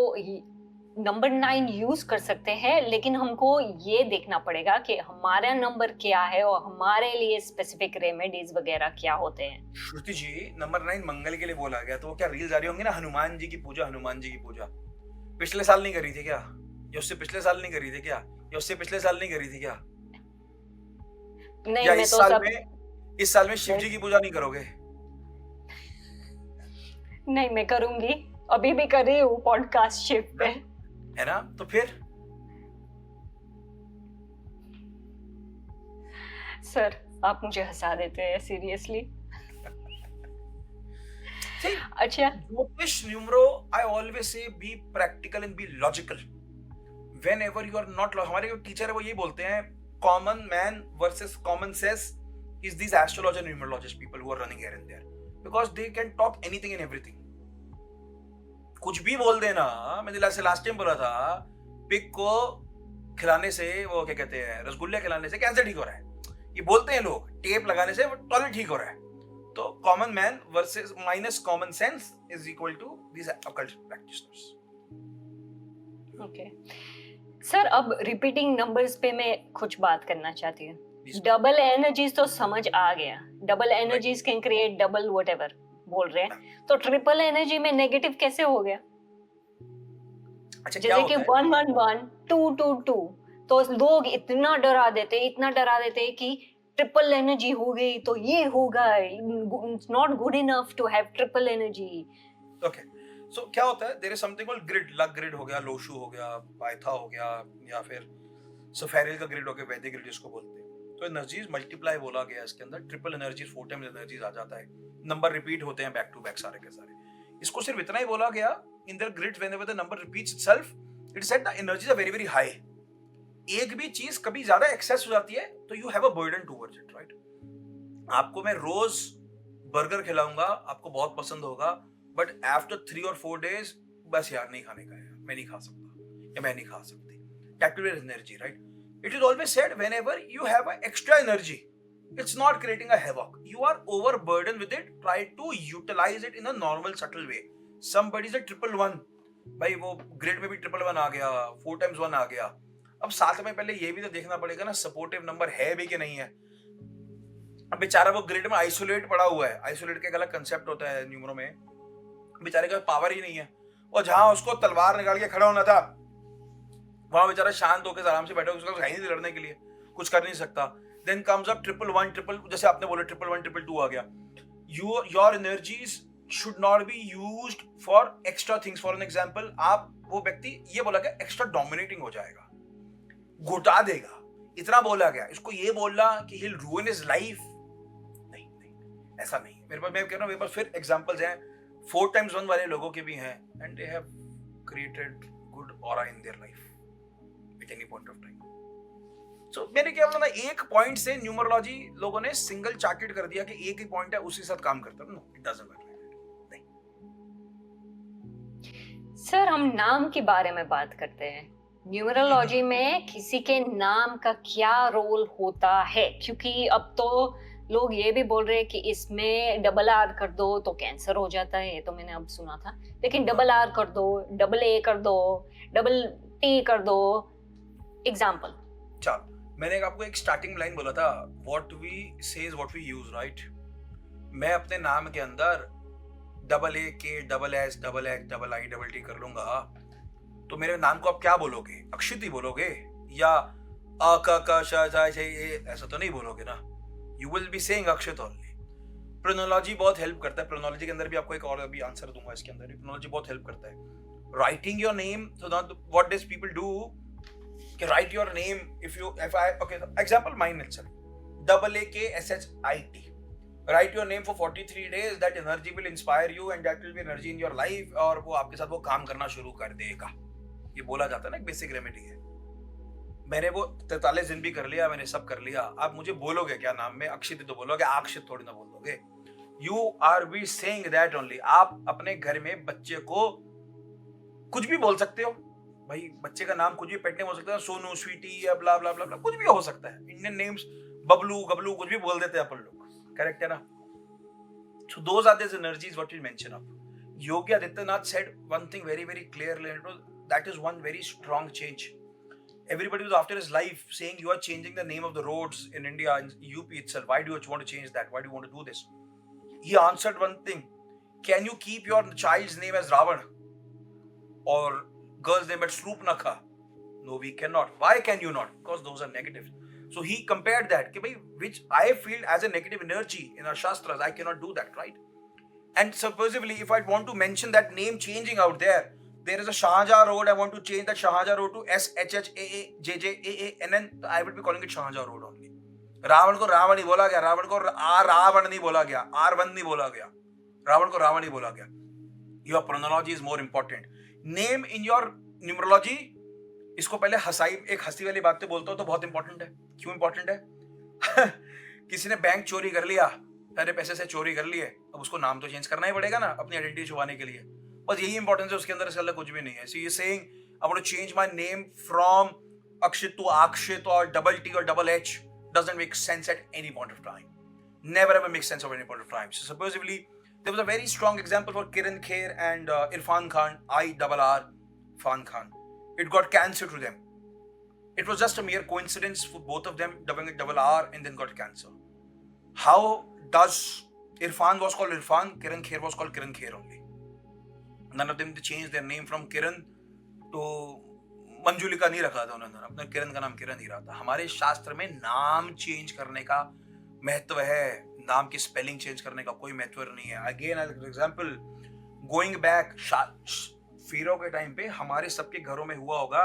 नंबर 9 यूज कर सकते हैं, लेकिन हमको ये देखना पड़ेगा कि हमारा नंबर क्या है और हमारे लिए स्पेसिफिक रेमेडीज वगैरह क्या होते हैं। श्रुति जी, नंबर 9 मंगल के लिए बोला गया, तो वो क्या रील जारी होंगी ना, हनुमान जी की पूजा, हनुमान जी की पूजा पिछले साल नहीं करी थी क्या, या उससे पिछले साल नहीं करी थी क्या, या उससे पिछले साल नहीं करी थी क्या, नहीं, या मैं इस तो साल सब में, इस साल में शिव जी की पूजा नहीं करोगे? नहीं, मैं करूंगी, अभी भी कर रही हूँ पॉडकास्ट शिफ्ट पे। है ना, तो फिर सर आप मुझे हंसा देते हैं सीरियसली। See, अच्छा, Jyotish numero, I always say be practical and be logical. Whenever you are not, हमारे जो टीचर है वो ये बोलते हैं, common man versus common sense is these astrologer and numerologist people who are running here and there, because they can talk anything and everything. कुछ भी बोल देना। मैंने लास्ट टाइम बोला था, पिग को खिलाने से, वो क्या कहते हैं, रसगुल्ले खिलाने से कैंसर ठीक हो रहा है, ये बोलते हैं लोग, टेप लगाने से टॉयलेट ठीक हो रहा है। तो common man versus minus common sense is equal to this occult practitioners. Okay sir, अब रिपीटिंग नंबर्स पे मैं कुछ बात करना चाहती हूँ। Please. डबल एनर्जीज तो समझ आ गया, double energies can create double whatever बोल रहे हैं, तो ट्रिपल एनर्जी में नेगेटिव कैसे हो गया? अच्छा, क्या जैसे कि होता है? 1 1 1 2 2 2, तो लोग इतना डरा देते कि ट्रिपल एनर्जी हो गई तो ये होगा, it's not good enough to have triple energy. Okay, so क्या होता है, there is something called grid. Luck grid हो गया, लोशु हो गया, पाइथा हो गया, या फिर सफेरिल का ग्रिड हो गया, वैदिक ग्रिड जिसको बोलते हैं। तो एनर्जीज मल्टीप्लाई बोला गया इसके अंदर, ट्रिपल एनर्जीज, 4 टाइम्स एनर्जीज आ जाता है, नंबर रिपीट होते हैं बैक टू बैक सारे के सारे। इसको सिर्फ इतना ही बोला गया, in their grid whenever the number repeats itself, it said the energies are very very high. एक भी चीज कभी ज्यादा एक्सेस हो जाती है तो you have a burden towards it, right? आपको मैं रोज बर्गर खिलाऊंगा, आपको बहुत पसंद होगा, बट आफ्टर 3 और 4 डेज बस यार नहीं खाने का है, मैं नहीं खा सकता या मैं नहीं खा सकती। That will B energy, right? It is always said whenever you have a extra energy, it's not creating a havoc, you are overburdened with it, try to utilize it in a normal subtle way. Somebody is a 111, भाई वो grid में भी 111 आ गया, 4 times 1 आ गया। अब साथ में पहले ये भी तो देखना पड़ेगा ना, सपोर्टिव नंबर है भी कि नहीं है। अब बेचारा वो ग्रिड में आइसोलेट पड़ा हुआ है, आइसोलेट का एक अलग कंसेप्ट होता है न्यूमरो में, बेचारे का पावर ही नहीं है, और जहां उसको तलवार निकाल के खड़ा होना था वहां बेचारा शांत होकर आराम से बैठा, उसका है नहीं लड़ने के लिए, कुछ कर नहीं सकता। Then comes up 111, ट्रिपल, जैसे आपने बोला 111, 222 आ गया। Your energies should not be used for extra things. For an example, आप वो व्यक्ति, ये बोला गया एक्स्ट्रा डोमिनेटिंग हो जाएगा, घुटा देगा, इतना बोला गया। इसको ये बोलना कि he'll ruin his life, नहीं, ऐसा नहीं। मेरे पास, मैं कह रहा हूँ, मेरे पास फिर एग्जांपल्स हैं 4 times 1 वाले लोगों के भी हैं, and they have created good aura in their life at any point of time. So, मैंने क्या बोला ना, एक पॉइंट से न्यूमरोलॉजी लोगों ने सिंगल चार्टेड कर दिया कि एक ही पॉइंट है, उसी साथ काम करता है। No, it doesn't work like that. Sir, हम नाम के बारे में बात करते हैं। न्यूमरोलॉजी में किसी के नाम का क्या रोल होता है? क्योंकि अब तो लोग ये भी बोल रहे हैं कि इसमें डबल आर कर दो तो कैंसर हो जाता है, ये तो मैंने अब सुना था, लेकिन डबल आर कर दो, डबल ए कर दो, डबल टी कर दो। एग्जाम्पल, चलो, मैंने आपको एक स्टार्टिंग लाइन बोला था, what we say is what we use, right? मैं अपने नाम के अंदर double A K, double S, double H, double I, double T कर लूंगा, तो मेरे नाम को आप क्या बोलोगे? अक्षिति बोलोगे या अ क श ऐसा तो नहीं बोलोगे ना, you will be saying Akshit only. प्रोनोलॉजी बहुत हेल्प करता है, प्रोनोलॉजी के अंदर भी आपको एक और अभी आंसर दूंगा इसके अंदर, प्रोनोलॉजी बहुत हेल्प करता है। Writing your name, so what does people do, write your name, example mine itself, AKSHIT, write your name for 43 days, that energy will inspire you and that will be energy in your life, और वो आपके साथ वो काम करना शुरू कर देगा। ये बोला जाता है ना, एक बेसिक रेमेडी है। मैंने वो 43 दिन भी कर लिया, मैंने सब कर लिया। आप मुझे बोलोगे क्या नाम में? अक्षित तो बोलोगे, अक्षित थोड़ी ना बोलोगे। You R be saying that only. आप अपने घर में बच्चे को कुछ भी बोल सकते हो, भाई बच्चे का नाम कुछ भी पेट नेम हो सकता है, सोनू, स्वीटी या ब्ला ब्ला ब्ला ब्ला, कुछ भी हो सकता है। इंडियन नेम्स, बबलू, गबलू, कुछ भी बोल देते हैं अपन लोग, Correct है ना? So those are these energies what we mention up. Yogi Adityanath said one thing very, very clearly, and that is one very strong change. Everybody was after his life saying you are changing the name of the roads in India, in UP itself. Why do you want to change that? Why do you want to do this? He answered one thing. Can you keep your child's name as Ravan? Or girl's name as Srupnakha? No, we cannot. Why can you not? Because those are negative. So he compared that, which I feel as a negative energy in our Shastras, I cannot do that, right? And supposedly, if I want to mention that name changing out there is a Shahjahan Road, I want to change that Shahjahan Road to SHHAAJJAANN, I would be calling it Shahjahan Road only. Ravan को रावण ही बोला गया, रावण को रावण नहीं बोला गया, R1 नहीं बोला गया, रावण को रावण ही बोला गया. Your chronology is more important. Name in your numerology, इसको पहले एक हंसी वाली बात तो बोलता हूँ तो बहुत इंपॉर्टेंट है. क्यों इंपॉर्टेंट है? किसी ने बैंक चोरी कर लिया, सारे पैसे से चोरी कर लिए, अब उसको नाम तो चेंज करना ही पड़ेगा ना अपनी आइडेंटिटी छुपाने के लिए. बस यही इंपॉर्टेंस है, उसके अंदर इसके अलग कुछ भी नहीं है. So you're saying I want to change my name from Akshit to Akshit or double T or double H doesn't make sense at any point of time. Never ever makes sense at any point of time. So supposedly there was a very strong example for Kiran Kher and Irfan Khan, IRR Fan Khan. It got cancer to them. It was just a mere coincidence for both of them dubbing it double R and then got cancer. How does Irfan was called Irfan, Kiran Kher was called Kiran Kher only. None of them they changed their name from Kiran to Manjulika नहीं रखा था उन्होंने, अपने किरण का नाम किरण ही रहा था. हमारे शास्त्र में नाम चेंज करने का महत्व है, नाम की स्पेलिंग चेंज करने का कोई महत्व नहीं है. Again as example going back, फीरों के टाइम पे हमारे सबके घरों में हुआ होगा,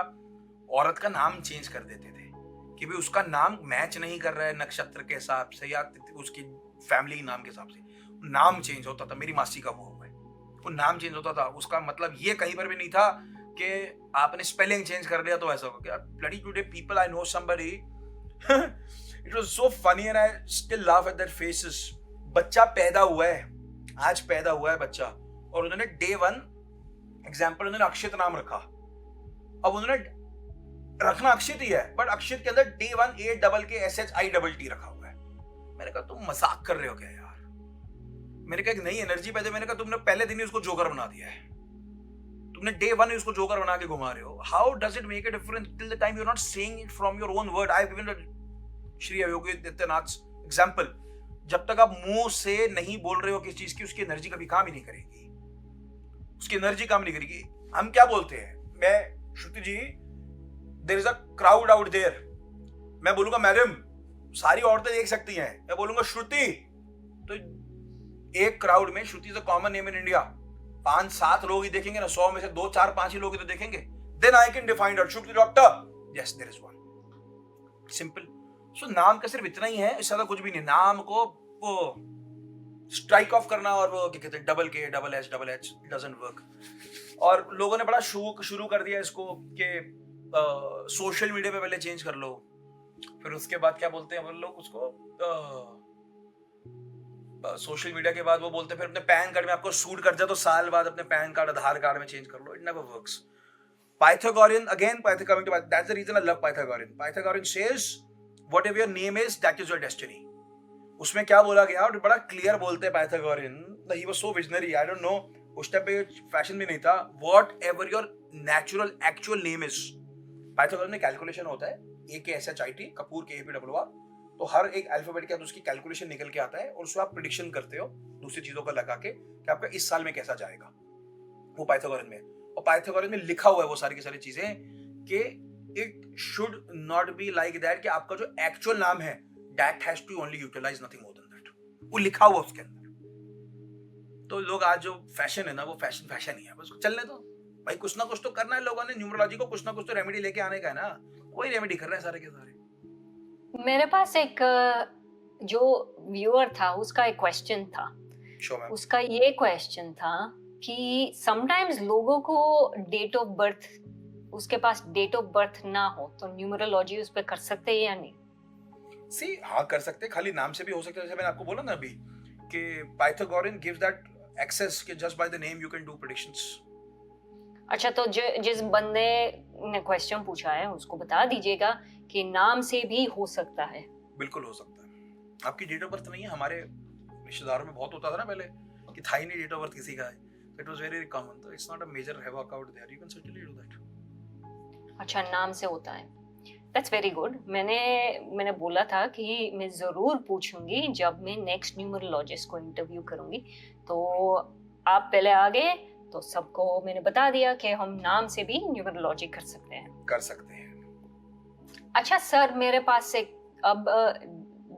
औरत का नाम चेंज कर देते थे कि भाई उसका नाम मैच नहीं कर रहा है नक्षत्र के हिसाब से या उसकी फैमिली नाम के हिसाब से. नाम चेंज होता था. मेरी मासी का वो हुआ है, वो नाम चेंज होता था. उसका मतलब ये कहीं पर भी नहीं था कि आपने स्पेलिंग चेंज कर लिया तो ऐसा हो गया. Bloody today people I know somebody, it was so funny and I still laugh at their faces. बच्चा पैदा हुआ है, आज पैदा हुआ है बच्चा, और उन्होंने डे 1 एग्जांपल उन्होंने अक्षित नाम रखा. अब उन्होंने रखना अक्षित ही है, बट अक्षित के अंदर डे 1 ASHITT रखा हुआ है. मैंने कहा तुम मजाक कर रहे हो क्या यार? मैंने कहा एक नई एनर्जी पैदा, मैंने कहा तुमने पहले दिन ही उसको जोकर बना दिया है, तुमने डे 1 ही उसको जोकर बना के घुमा रहे हो. How does it make a difference till the time you are not saying it from your own word. I have given Shri Yogi Adityanath example. जब तक आप मुंह से नहीं बोल रहे हो किस चीज की, उसकी एनर्जी कभी काम ही नहीं करेगी, उसकी एनर्जी काम नहीं करेगी. हम क्या बोलते हैं, मैं Shruti ji there is a crowd out there, मैं बोलूंगा मैडम सारी औरतें देख सकती हैं, मैं बोलूंगा श्रुति, तो एक क्राउड में Shruti is a common name in India, 5-7 लोग ही देखेंगे ना, 100 में से 2, 4, 5 ही लोग ही तो देखेंगे. Then I can define that Shruti doctor, yes there is one, simple. So नाम का सिर्फ इतना ही है, इससे ज्यादा कुछ भी नहीं. नाम को वो स्ट्राइक ऑफ करना और वो क्या कहते हैं डबल के डबल एच डजंट वर्क. और लोगों ने बड़ा शुरू कर दिया इसको कि सोशल मीडिया पे पहले चेंज कर लो, फिर उसके बाद क्या बोलते हैं लोग उसको, सोशल मीडिया के बाद वो बोलते हैं फिर अपने पैन कार्ड में आपको सूट कर जाए तो साल बाद अपने पैन कार्ड आधार कार्ड में चेंज कर लो. It never works. Pythagorean, again coming to that's the reason I love Pythagorean. Pythagorean says whatever your name is that is your destiny. उसमें क्या बोला गया और बड़ा क्लियर बोलते हैं Pythagorean. He was so visionary. I don't know, उस time पे फैशन भी नहीं था. Whatever your natural actual name is. Pythagorean में कैलकुलेशन होता है, AKSHIT, कपूर KAPRR, तो हर एक अल्फाबेट के बाद उसकी कैलकुलेशन निकल के आता है और उसको आप प्रेडिक्शन करते हो दूसरी चीजों का लगा के कि आपका इस साल में कैसा जाएगा. वो पाइथागोरन में, और पाइथागोरन में लिखा हुआ है वो सारी की सारी चीजें कि it should not be like that कि आपका जो एक्चुअल नाम है that has to only utilize nothing more than that. वो लिखा हुआ उसके अंदर. तो लोग आज जो फैशन है ना, वो फैशन ही है, बस चलने दो भाई. कुछ ना कुछ तो करना है लोगों ने, न्यूमरोलॉजी को कुछ ना कुछ तो रेमेडी लेके आने का है ना. कोई रेमेडी कर रहे हैं सारे के सारे. मेरे पास एक जो व्यूअर था उसका एक क्वेश्चन था. उसका ये क्वेश्चन था कि समटाइम्स लोगों को डेट ऑफ बर्थ, उसके पास डेट ऑफ बर्थ ना हो तो न्यूमरोलॉजी उस पे कर सकते हैं या नहीं? सी हाँ कर सकते, खाली नाम से भी हो सकता है. जैसे मैंने आपको बोला ना अभी कि पाइथागोरियन गिव्स दैट एक्सेस कि just by the name you can do predictions. अच्छा, तो जिस बंदे ने क्वेश्चन पूछा है उसको बता दीजिएगा कि नाम से भी हो सकता है. बिल्कुल हो सकता है. आपकी डेट ऑफ बर्थ नहीं है, हमारे रिश्तेदारों में बहुत होता था ना पहले कि था ही नहीं डेट ऑफ बर्थ किसी का है, इट वाज वेरी कॉमन, तो it's not a major havoc out there, you can certainly do that. अच्छा, नाम से होता है, दैट्स वेरी गुड। मैंने बोला था कि मैं ज़रूर पूछूंगी जब मैं नेक्स्ट न्यूमरोलॉजिस्ट को इंटरव्यू करूंगी, तो आप पहले आ गए तो सबको मैंने बता दिया कि हम नाम से भी न्यूमरोलॉजी कर सकते हैं। कर सकते हैं। अच्छा सर, मेरे पास से अब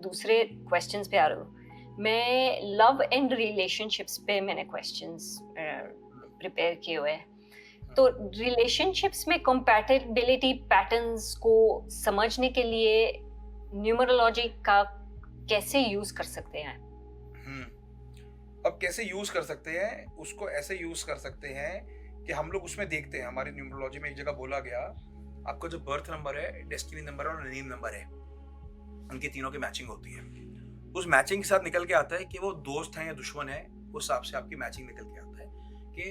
दूसरे क्वेश्चंस पे आ रहा हूँ। मैं लव एंड रिलेशनशिप्स पे मैंने क्वेश्चंस प्रिपेयर किए हुए हैं। तो रिलेशनशिप्स में कंपैटिबिलिटी पैटर्न्स को समझने के लिए न्यूमरोलॉजी का कैसे यूज कर सकते हैं? अब कैसे यूज कर सकते हैं उसको, ऐसे यूज कर सकते हैं कि हम लोग उसमें देखते हैं, हमारी न्यूमरोलॉजी में एक जगह बोला गया, आपका जो बर्थ नंबर है, डेस्टिनी नंबर और नेम नंबर है, उनकी तीनों की मैचिंग होती है। उस मैचिंग के साथ निकल के आता है कि वो दोस्त हैं या दुश्मन है, उस हिसाब से आपकी मैचिंग निकल के आता है कि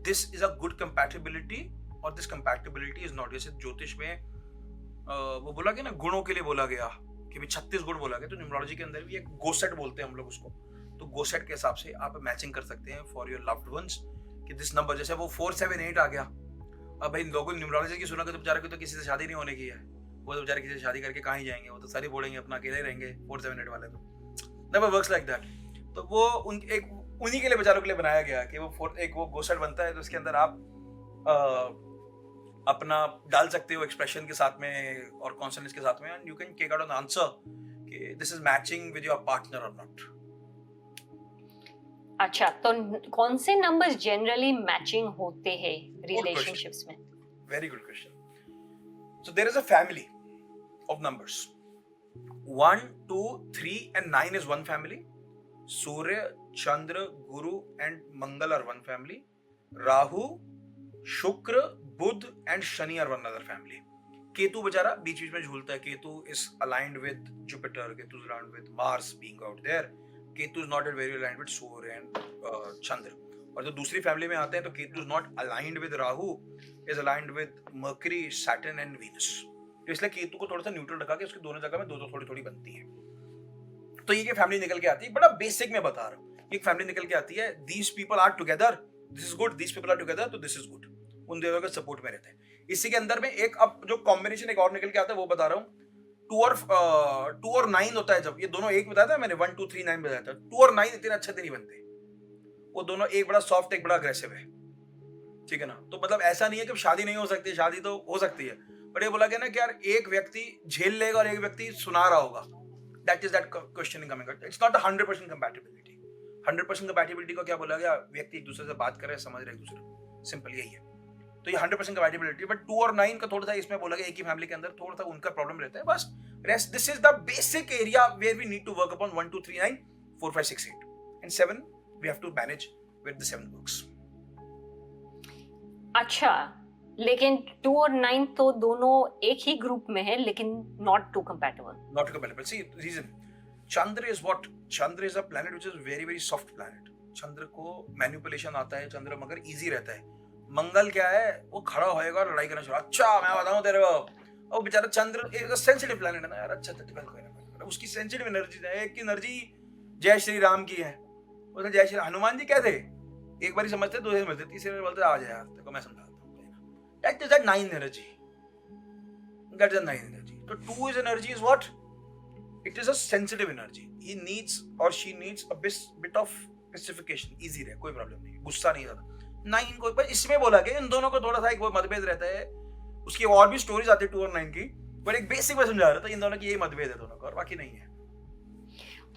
this is a good compatibility और दिस कंपैटिबिलिटी इज नॉट। जैसे ज्योतिष में वो बोला गया ना, गुणों के लिए बोला गया कि भी 36 गुण बोला गया, तो न्यूमरोलॉजी के अंदर भी एक गोसेट बोलते हैं हम लोग उसको। तो गोसेट के हिसाब से आप मैचिंग कर सकते हैं फॉर योर लव्ड वंस कि दिस नंबर, जैसे वो 478 आ गया, अब भाई लोगों न्यूमरोलॉजी की सुना, तो बेचारे को तो किसी से शादी नहीं होने की है, वो तो बेचारे किसी से शादी करके कहाँ ही जाएंगे, वो तो सारी बोलेंगे अपना अकेले रहेंगे 478 वाले, तो नेवर वर्क्स लाइक दैट। तो वो उन्हीं के लिए, बेचारों के लिए बनाया गया कि वो गोसेट बनता है, तो उसके अंदर आप अपना डाल सकते हो एक्सप्रेशन के साथ में और कॉन्सोनेंट्स के साथ में, and you can take out an answer कि this is matching with your partner और नॉट। अच्छा, तो कौन से नंबर्स जनरली मैचिंग होते हैं रिलेशनशिप्स में? Very good question. So there is a family of numbers, 1 2 3 and 9 is one family, Surya, Chandra, Guru and Mangal are one family, Rahu, Shukra, Budh and Shani are one other family. Ketu बेचारा बीच बीच में झूलता है, Ketu is aligned with Jupiter, Ketu is aligned with Mars being out there, Ketu is not very aligned with Surya and Chandra. और जो दूसरी family में आते हैं तो Ketu is not aligned with Rahu, is aligned with mercury, Saturn and Venus. तो इसलिए केतु को थोड़ा सा न्यूट्रल रखा के उसकी दोनों जगह में दो थोड़ी थोड़ी बनती है। तो ये फैमिली निकल के आती है, बड़ा बेसिक में बता रहा हूँ, एक फैमिली निकल के आती है, these people are together, this is good, these people are together, तो दिस इज गुड, उन दोनों के सपोर्ट में रहते हैं। इसी के अंदर में एक अब जो कॉम्बिनेशन एक और निकल के आता है वो बता रहा हूँ, 2 और 9 होता है। जब ये दोनों एक बताया था मैंने, 1 2 3 9 बताया था, 2 और 9 इतने अच्छे नहीं बनते, वो दोनों एक बड़ा सॉफ्ट एक बड़ा अग्रेसिव है, ठीक है ना। तो मतलब ऐसा नहीं है कि शादी नहीं हो सकती, शादी तो हो सकती है, बट ये बोला गया ना कि यार एक व्यक्ति झेल लेगा और एक व्यक्ति सुना रहा होगा, that is that question coming. It's not 100% compatibility. 100% compatibility को क्या बोला गया, व्यक्ति एक दूसरे से बात कर रहे हैं, समझ रहे एक दूसरे को, सिंपल यही है। तो ये 100% कंपैटिबिलिटी, बट 2 और 9 का थोड़ा सा इसमें बोला गया एक ही फैमिली के अंदर थोड़ा सा उनका प्रॉब्लम रहता है, बस rest this is the basic area where we need to work upon 1 2 3 9 4 5 6 8 and 7 we have to manage with the 7 works. अच्छा, लेकिन 2 और 9 तो दोनों एक ही ग्रुप में है, लेकिन not too compatible. Not compatible. See, reason. Chandra is what? Chandra is a planet which is very very soft planet. चंद्र को मैनिपुलेशन आता है, चंद्र मगर इजी रहता है। मंगल क्या है, वो खड़ा होएगा और लड़ाई करना शुरू। अच्छा मैं बताऊं तेरे को, वो बेचारा चंद्र एक सेंसिटिव प्लैनेट है ना यार, अच्छा तो उसकी सेंसिटिव एनर्जी है, एक की एनर्जी जय श्री राम की है, उसने जय श्री हनुमान जी क्या थे, एक बार समझते, दूसरे समझते, तीसरे बार बोलते आ जा यार तेरे को मैं समझाता हूं। That is that 9 energy, that is the 9 energy. तो 2 is energy is what? It is a sensitive energy. He needs or she needs a bit of specification. Easy रहे, कोई प्रॉब्लम नहीं, गुस्सा नहीं ज्यादा। 9 को पर इसमें बोला कि इन दोनों को थोड़ा सा एक वो मतभेद रहता है, उसकी और भी स्टोरीज आती है 2 और 9 की, पर एक बेसिक में समझा रहा था इन दोनों की यही मतभेद है दोनों का, और बाकी नहीं है।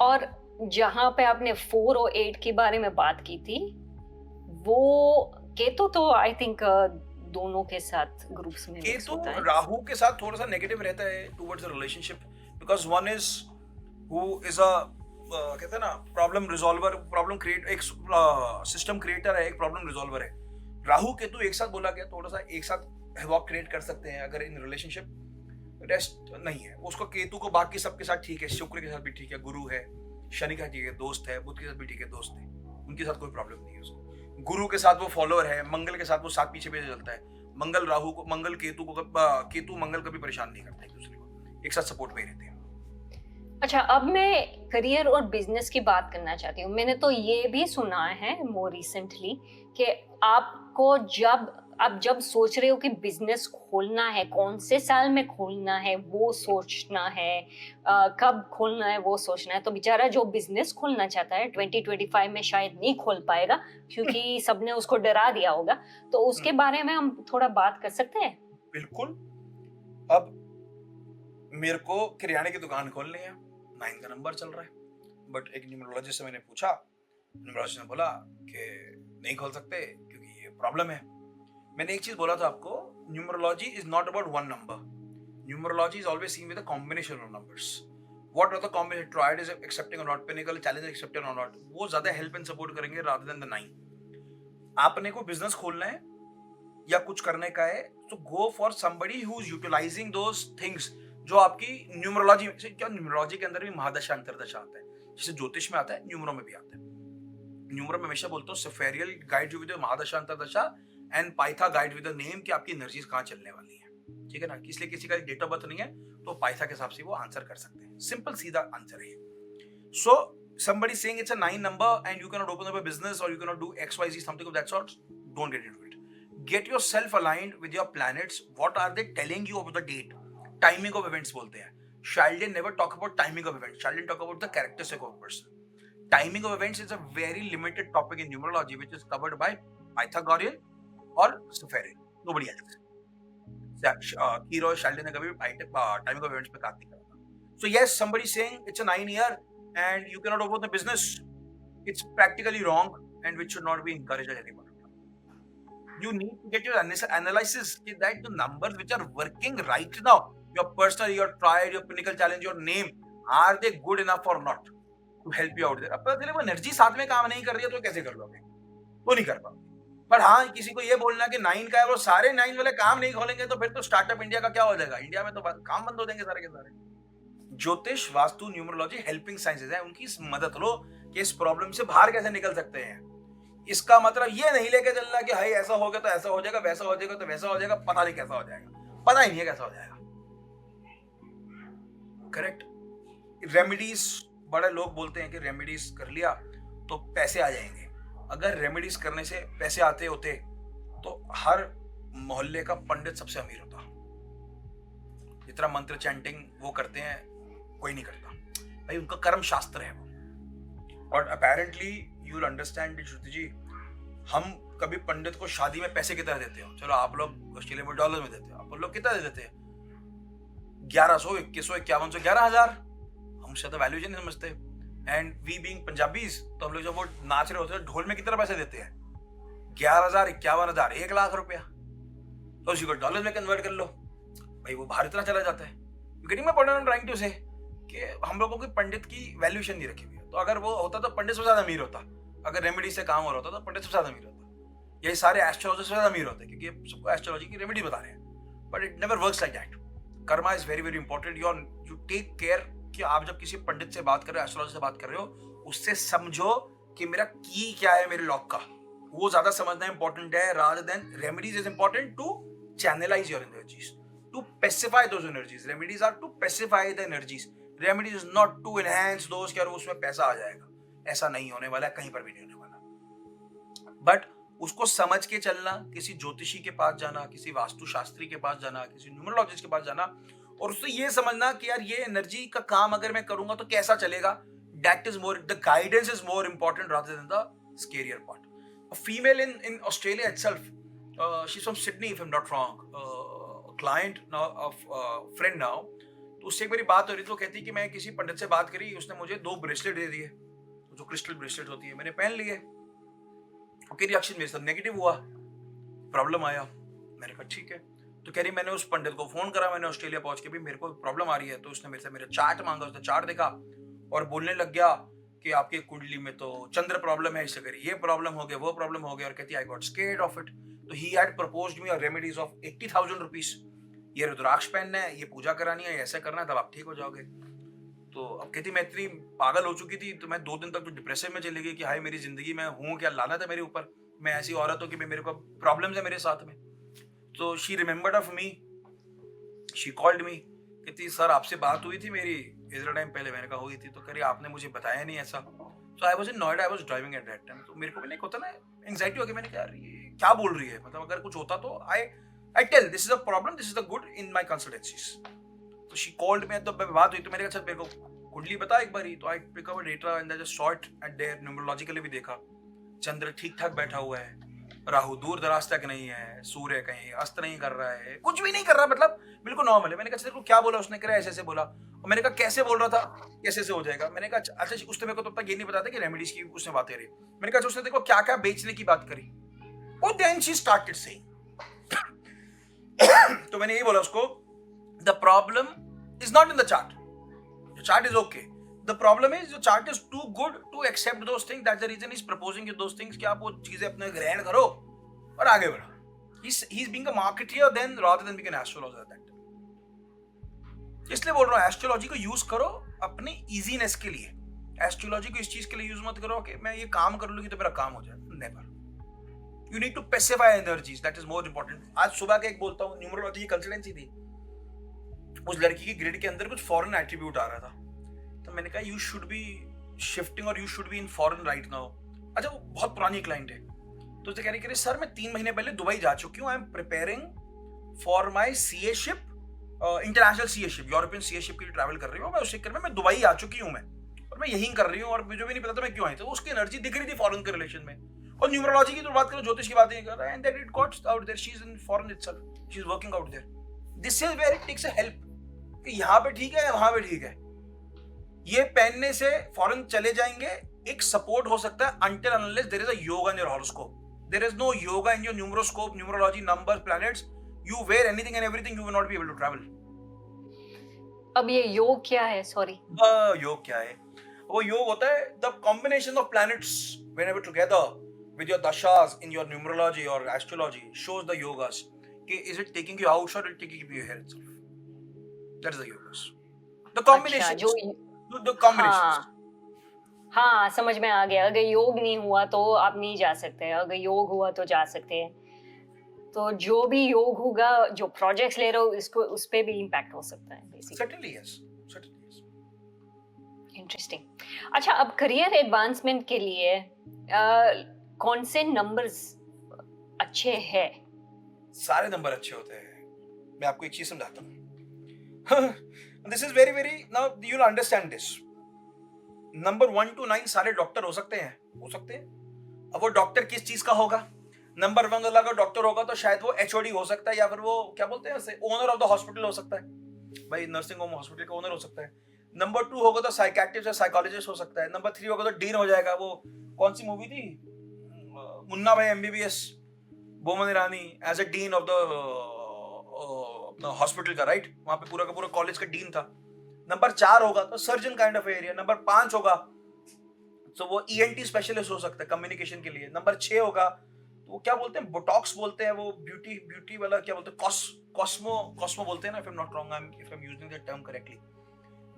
और जहां पे आपने 4 और 8 के बारे में बात की थी, वो केतु तो आई थिंक दोनों के साथ ग्रुप्स में मिक्स होता है। राहु के साथ थोड़ा सा नेगेटिव रहता है towards the relationship, because one is who is a कहते हैं ना प्रॉब्लम रिजॉल्वर, प्रॉब्लम क्रिएट, एक सिस्टम क्रिएटर है, एक प्रॉब्लम रिजॉल्वर है। राहु केतु एक साथ बोला गया, थोड़ा सा एक साथ हैवॉक क्रिएट कर सकते हैं अगर इन रिलेशनशिप। रेस्ट नहीं है उसको, केतु को बाकी सबके साथ ठीक है, शुक्र के साथ भी ठीक है, गुरु है, शनि का ठीक है, दोस्त है, बुध के साथ भी ठीक है, दोस्त है, उनके साथ कोई प्रॉब्लम नहीं है उसको। गुरु के साथ वो फॉलोअर है, मंगल के साथ वो साथ पीछे पीछे चलता है, मंगल राहु को, मंगल केतु को, केतु मंगल कभी परेशान नहीं करता एक दूसरे को, एक साथ सपोर्ट में ही रहते हैं। अच्छा, अब मैं करियर और बिजनेस की बात करना चाहती हूँ। मैंने तो ये भी सुना है मोर रिसेंटली कि आपको आप जब सोच रहे हो कि बिजनेस खोलना है, कौन से साल में खोलना है वो सोचना है, कब खोलना है वो सोचना है। तो बेचारा जो बिजनेस खोलना चाहता है 2025 में शायद नहीं खोल पाएगा क्योंकि सबने उसको डरा दिया होगा। तो उसके बारे में हम थोड़ा बात कर सकते हैं? बिल्कुल। अब मेरे को किराने की दुकान खोलनी है, 9 का नंबर चल रहा है, बट एक न्यूमरोलॉजिस्ट से मैंने पूछा, न्यूमरोलॉजिस्ट ने बोला कि नहीं खोल सकते क्योंकि ये प्रॉब्लम है। मैंने एक चीज बोला था आपको, numerology is not about one number, numerology is always seen with a combination of numbers. What are the combination, triad is accepting और नॉट, पिनिकल चैलेंज एक्सेप्टेड और नॉट, वो ज्यादा हेल्प एंड सपोर्ट करेंगे रादर देन द 9। आपने को business खोलना है या कुछ करने का है तो go for somebody who is utilizing those things जो आपकी न्यूमरोलॉजी, क्या न्यूमरोलॉजी के अंदर भी महादशा अंतरदशा आता है, जैसे ज्योतिष में आता है न्यूमरो में भी आता है। न्यूमरो में हमेशा बोलता हूँ Sepharial guide you with mahadasha antardasha and Pytha guide with the name कि आपकी एनर्जीज कहाँ चलने वाली है, ठीक है ना। इसलिए किसी का डेट ऑफ बर्थ नहीं है तो पाइथा के हिसाब से वो आंसर कर सकते हैं, सिंपल सीधा आंसर है। So somebody saying it's a 9 number and you cannot open up a business or you cannot do XYZ something of that sort, don't get into it. Get yourself aligned with your planets. What are they telling you about the date? Timing of events बोलते हैं। Sheldon never talk about timing of events. Sheldon talk about the characteristic of a person. Timing of events is a very limited topic in numerology which is covered by Pythagorean or Sapharian. Nobody else. Hero Sheldon ने कभी timing of events पे बात नहीं करा। So yes, somebody saying it's a 9 year and you cannot open the business. It's practically wrong and which should not be encouraged at any point. You need to get your analysis that the numbers which are working right now, your personal, your triad, your pinnacle challenge, your name, are they good enough or not to help you out there? अब पता चले वो energy साथ में काम नहीं कर रही है तो कैसे कर लोगे? वो नहीं कर पाओगे। पर हाँ, किसी को ये बोलना कि 9 का है वो सारे 9 वाले काम नहीं खोलेंगे तो फिर तो स्टार्टअप इंडिया का क्या हो जाएगा? इंडिया में तो काम बंद हो जाएंगे सारे के सारे। ज्योतिष, वास्तु, न्यूमरोलॉजी हेल्पिंग साइंसेज है, उनकी मदद लो कि इस प्रॉब्लम से बाहर कैसे निकल सकते हैं। इसका मतलब ये नहीं लेके चलना कि भाई ऐसा हो गया तो ऐसा हो जाएगा, वैसा हो जाएगा तो वैसा हो जाएगा, पता नहीं कैसा हो जाएगा, पता ही नहीं है कैसा हो जाएगा। करेक्ट। रेमेडीज, बड़े लोग बोलते हैं कि रेमेडीज कर लिया तो पैसे आ जाएंगे। अगर रेमेडीज करने से पैसे आते होते तो हर मोहल्ले का पंडित सबसे अमीर होता। जितना मंत्र चैंटिंग वो करते हैं कोई नहीं करता भाई, उनका कर्म शास्त्र है वो। और अपेरेंटली यू विल अंडरस्टैंड श्रुति जी, हम कभी पंडित को शादी में पैसे कितना देते हो? चलो आप लोग ऑस्ट्रेलिया में डॉलर में देते हो, आप लोग कितना दे देते हैं? 1100, 2100, 5100, 11,000। हमसे तो वैल्यू नहीं समझते। एंड वी बीइंग पंजाबीज, तो हम लोग जब वो नाच रहे होते हैं ढोल में कितना पैसे देते हैं? 11,000, 51,000, 1,00,000 रुपया। तो उसी को डॉलर में कन्वर्ट कर लो भाई, वो बाहर इतना चला जाता है। You getting my point? I am trying to say कि हम लोगों की पंडित की वैल्यूएशन नहीं रखी हुई है। तो अगर वो होता तो पंडित से ज्यादा अमीर होता। अगर रेमेडी से काम हो रहा होता तो पंडित से ज्यादा अमीर होता। यही सारे एस्ट्रोलॉजर से ज्यादा अमीर होते क्योंकि सबको एस्ट्रोलॉजी की रेमेडी बता रहे हैं। But it never works like that. Karma is very very important. You take care कि आप जब किसी पंडित से बात कर रहे हो, एस्ट्रोलॉजर से बात कर रहे हो, उससे समझो कि मेरा की क्या है मेरे लॉक का, वो ज्यादा समझना इंपॉर्टेंट है rather than remedies is important to channelize your energies, to pacify those energies. Remedies are to pacify the energies. Remedies is not to enhance those कि यार उसमें पैसा आ जाएगा, ऐसा नहीं होने वाला, कहीं पर भी नहीं होने वाला। बट उसको समझ के चलना, किसी ज्योतिषी के पास जाना, किसी वास्तु शास्त्री के पास जाना, किसी न्यूमरोलॉजिस्ट के पास जाना और उससे ये समझना कि यार ये एनर्जी का काम अगर मैं करूंगा तो कैसा चलेगा। That is more, the guidance is more important rather than the scarier part. A female in Australia itself, she's from Sydney if I'm not wrong, a client now of friend now, तो उससे एक बारी बात हो रही थी, तो कहती कि मैं किसी पंडित से बात करी, उसने मुझे 2 ब्रेसलेट दे दिए जो क्रिस्टल ब्रेसलेट होती है, मैंने पहन लिए। ओके, रिएक्शन मेरे साथ नेगेटिव हुआ, प्रॉब्लम आया। मैंने कहा ठीक है। तो कह रही मैंने उस पंडित को फोन करा, मैंने ऑस्ट्रेलिया पहुंच के भी मेरे को प्रॉब्लम आ रही है, तो उसने मेरे से मेरा चार्ट मांगा, उसने चार्ट देखा और बोलने लग गया कि आपकी कुंडली में तो चंद्र प्रॉब्लम है, इससे करिए ये प्रॉब्लम हो गया, वो प्रॉब्लम हो गया। और कहती I got scared of it. तो he had proposed me remedies of 80,000 rupees. ये रुद्राक्ष पहनना है, ये पूजा करानी है, ऐसा करना है, तब आप ठीक हो जाओगे। तो अब कहती मैं इतनी पागल हो चुकी थी, तो मैं 2 दिन तक तो डिप्रेशन में चली गई कि हाय मेरी जिंदगी में हूँ क्या, लानत है मेरे ऊपर, मैं ऐसी औरत हूँ कि मेरे को प्रॉब्लम्स है मेरे साथ में। तो she remembered of me, she called मी कहती सर आपसे बात हुई थी मेरी इतना टाइम पहले। मैंने कहा हुई थी, तो कह रही आपने मुझे बताया नहीं ऐसा। So I was in Noida, I was driving at that time. तो मेरे को भी नहीं होता ना, एंग्जाइटी हो गई। मैंने कहा यार ये क्या बोल रही है, मतलब अगर कुछ होता तो I tell this is a problem, this is the good in my consultancies. तो शी कॉल्ड मी, तो बात हुई तो मैंने कहा अच्छा मेरे को कुंडली बता एक बारी। तो I pick up data and just short at there numerologically भी देखा, चंद्र ठीक ठाक बैठा हुआ है, राहु दूर दराज तक नहीं है, सूर्य कहीं अस्त नहीं कर रहा है, कुछ भी नहीं कर रहा, मतलब बिल्कुल नॉर्मल है। मैंने कहा तेरे को क्या बोला? उसने कहा ऐसे ऐसे बोला। और मैंने कहा कैसे बोल रहा था, कैसे से हो जाएगा? मैंने कहा अच्छा उसने मेरे को तब तक ये नहीं बताया कि रेमेडीज की उसने बातें रही। मैंने कहा उसने देखो क्या क्या बेचने की बात करी। और देन शी स्टार्टेड सेइंग तो मैंने ये बोला उसको, the problem is not in the chart, the chart is okay, the problem is your chart is too good to accept those things, that's the reason is proposing you those things कि आप वो चीजें अपने ग्रहण करो और आगे बढ़ो। he is being a marketeer then rather than being an astrologer at that time। इसलिए बोल रहा हूँ एस्ट्रोलॉजी को यूज करो अपनी इजीनेस के लिए। एस्ट्रोलॉजी को इस चीज के लिए यूज मत करो कि मैं ये काम कर लूंगी तो मेरा काम हो जाए, never. You need to specify energies, that is more important. आज सुबह के एक बोलता हूँ, न्यूमरोलॉजी की कंसल्टेंसी थी, उस लड़की की ग्रिड के अंदर कुछ फॉरेन एट्रीब्यूट आ रहा था। तो मैंने कहा यू शुड बी शिफ्टिंग और you should be in foreign right now. अच्छा वो बहुत पुरानी क्लाइंट है, तो उसे कह रही सर मैं 3 महीने पहले दुबई जा चुकी हूँ, I am preparing for my CA ship, international CA ship, European CA ship के लिए ट्रैवल कर रही हूँ मैं। उस चक्कर में मैं दुबई आ चुकी हूँ मैं, और मैं यही कर रही हूँ, और मुझे भी नहीं पता था मैं क्यों आई। तो उसकी एनर्जी दिख रही थी फॉरेन के रिलेशन में। और न्यूमरोलॉजी की तो बात करो, ज्योतिष की बात नहीं कर रहा है, and that it got out there, she is in foreign itself, she is working out there. This is where it takes a help कि यहाँ पे ठीक है या वहां पे ठीक है। ये पहनने से फॉरेन चले जाएंगे, एक सपोर्ट हो सकता है until and unless there is a yoga in your horoscope. There is no yoga in your numeroscope, numerology, numbers, planets. You wear anything and everything, you will not be able to travel. अब ये योग क्या है? Sorry, योग क्या है? वो योग होता है the combination of planets whenever together with your dashas in your numerology or astrology shows the yogas. कि is it taking you outside or taking you here itself? That is the yogas. The combination. अच्छा, the combinations. हाँ समझ में आ गया। अगर योग नहीं हुआ तो आप नहीं जा सकते, अगर योग हुआ तो जा सकते हैं। तो जो भी योग होगा, जो प्रोजेक्ट्स ले रहे हो, इसको उस पे भी इम्पैक्ट हो सकता है basically. Certainly yes. Certainly yes. Interesting. अच्छा, अब करियर एडवांसमेंट के लिए कौन से नंबर्स अच्छे हैं? सारे नंबर अच्छे होते हैं। मैं आपको एक चीज समझाता हूँ। This is very very, now you will understand this. Number 1 to 9 सारे डॉक्टर हो सकते हैं, हो सकते हैं। अब वो डॉक्टर किस चीज का होगा? नंबर 1 वाला अगर डॉक्टर होगा तो शायद वो एचओडी हो सकता है, या फिर वो क्या बोलते हैं उसे, ओनर ऑफ द हॉस्पिटल हो सकता है, भाई नर्सिंग होम हॉस्पिटल का ओनर हो सकता है। नंबर 2 होगा तो साइकियाट्रिस्ट या साइकोलॉजिस्ट हो सकता है। नंबर 3 होगा तो डीन हो जाएगा। वो कौन सी मूवी थी, Munna Bhai MBBS, Boman Irani as a dean of the hospital का, राइट? वहां पे पूरा का पूरा कॉलेज का डीन था। नंबर 4 होगा तो surgeon kind of area. Number 5 होगा तो वो ईएनटी स्पेशलिस्ट हो सकता है कम्युनिकेशन के लिए। नंबर 6 होगा तो वो क्या बोलते हैं, बोटॉक्स बोलते हैं, वो ब्यूटी वाला क्या बोलते हैं, कॉस्मो बोलते हैं ना, if I am not wrong, if I am using that term correctly.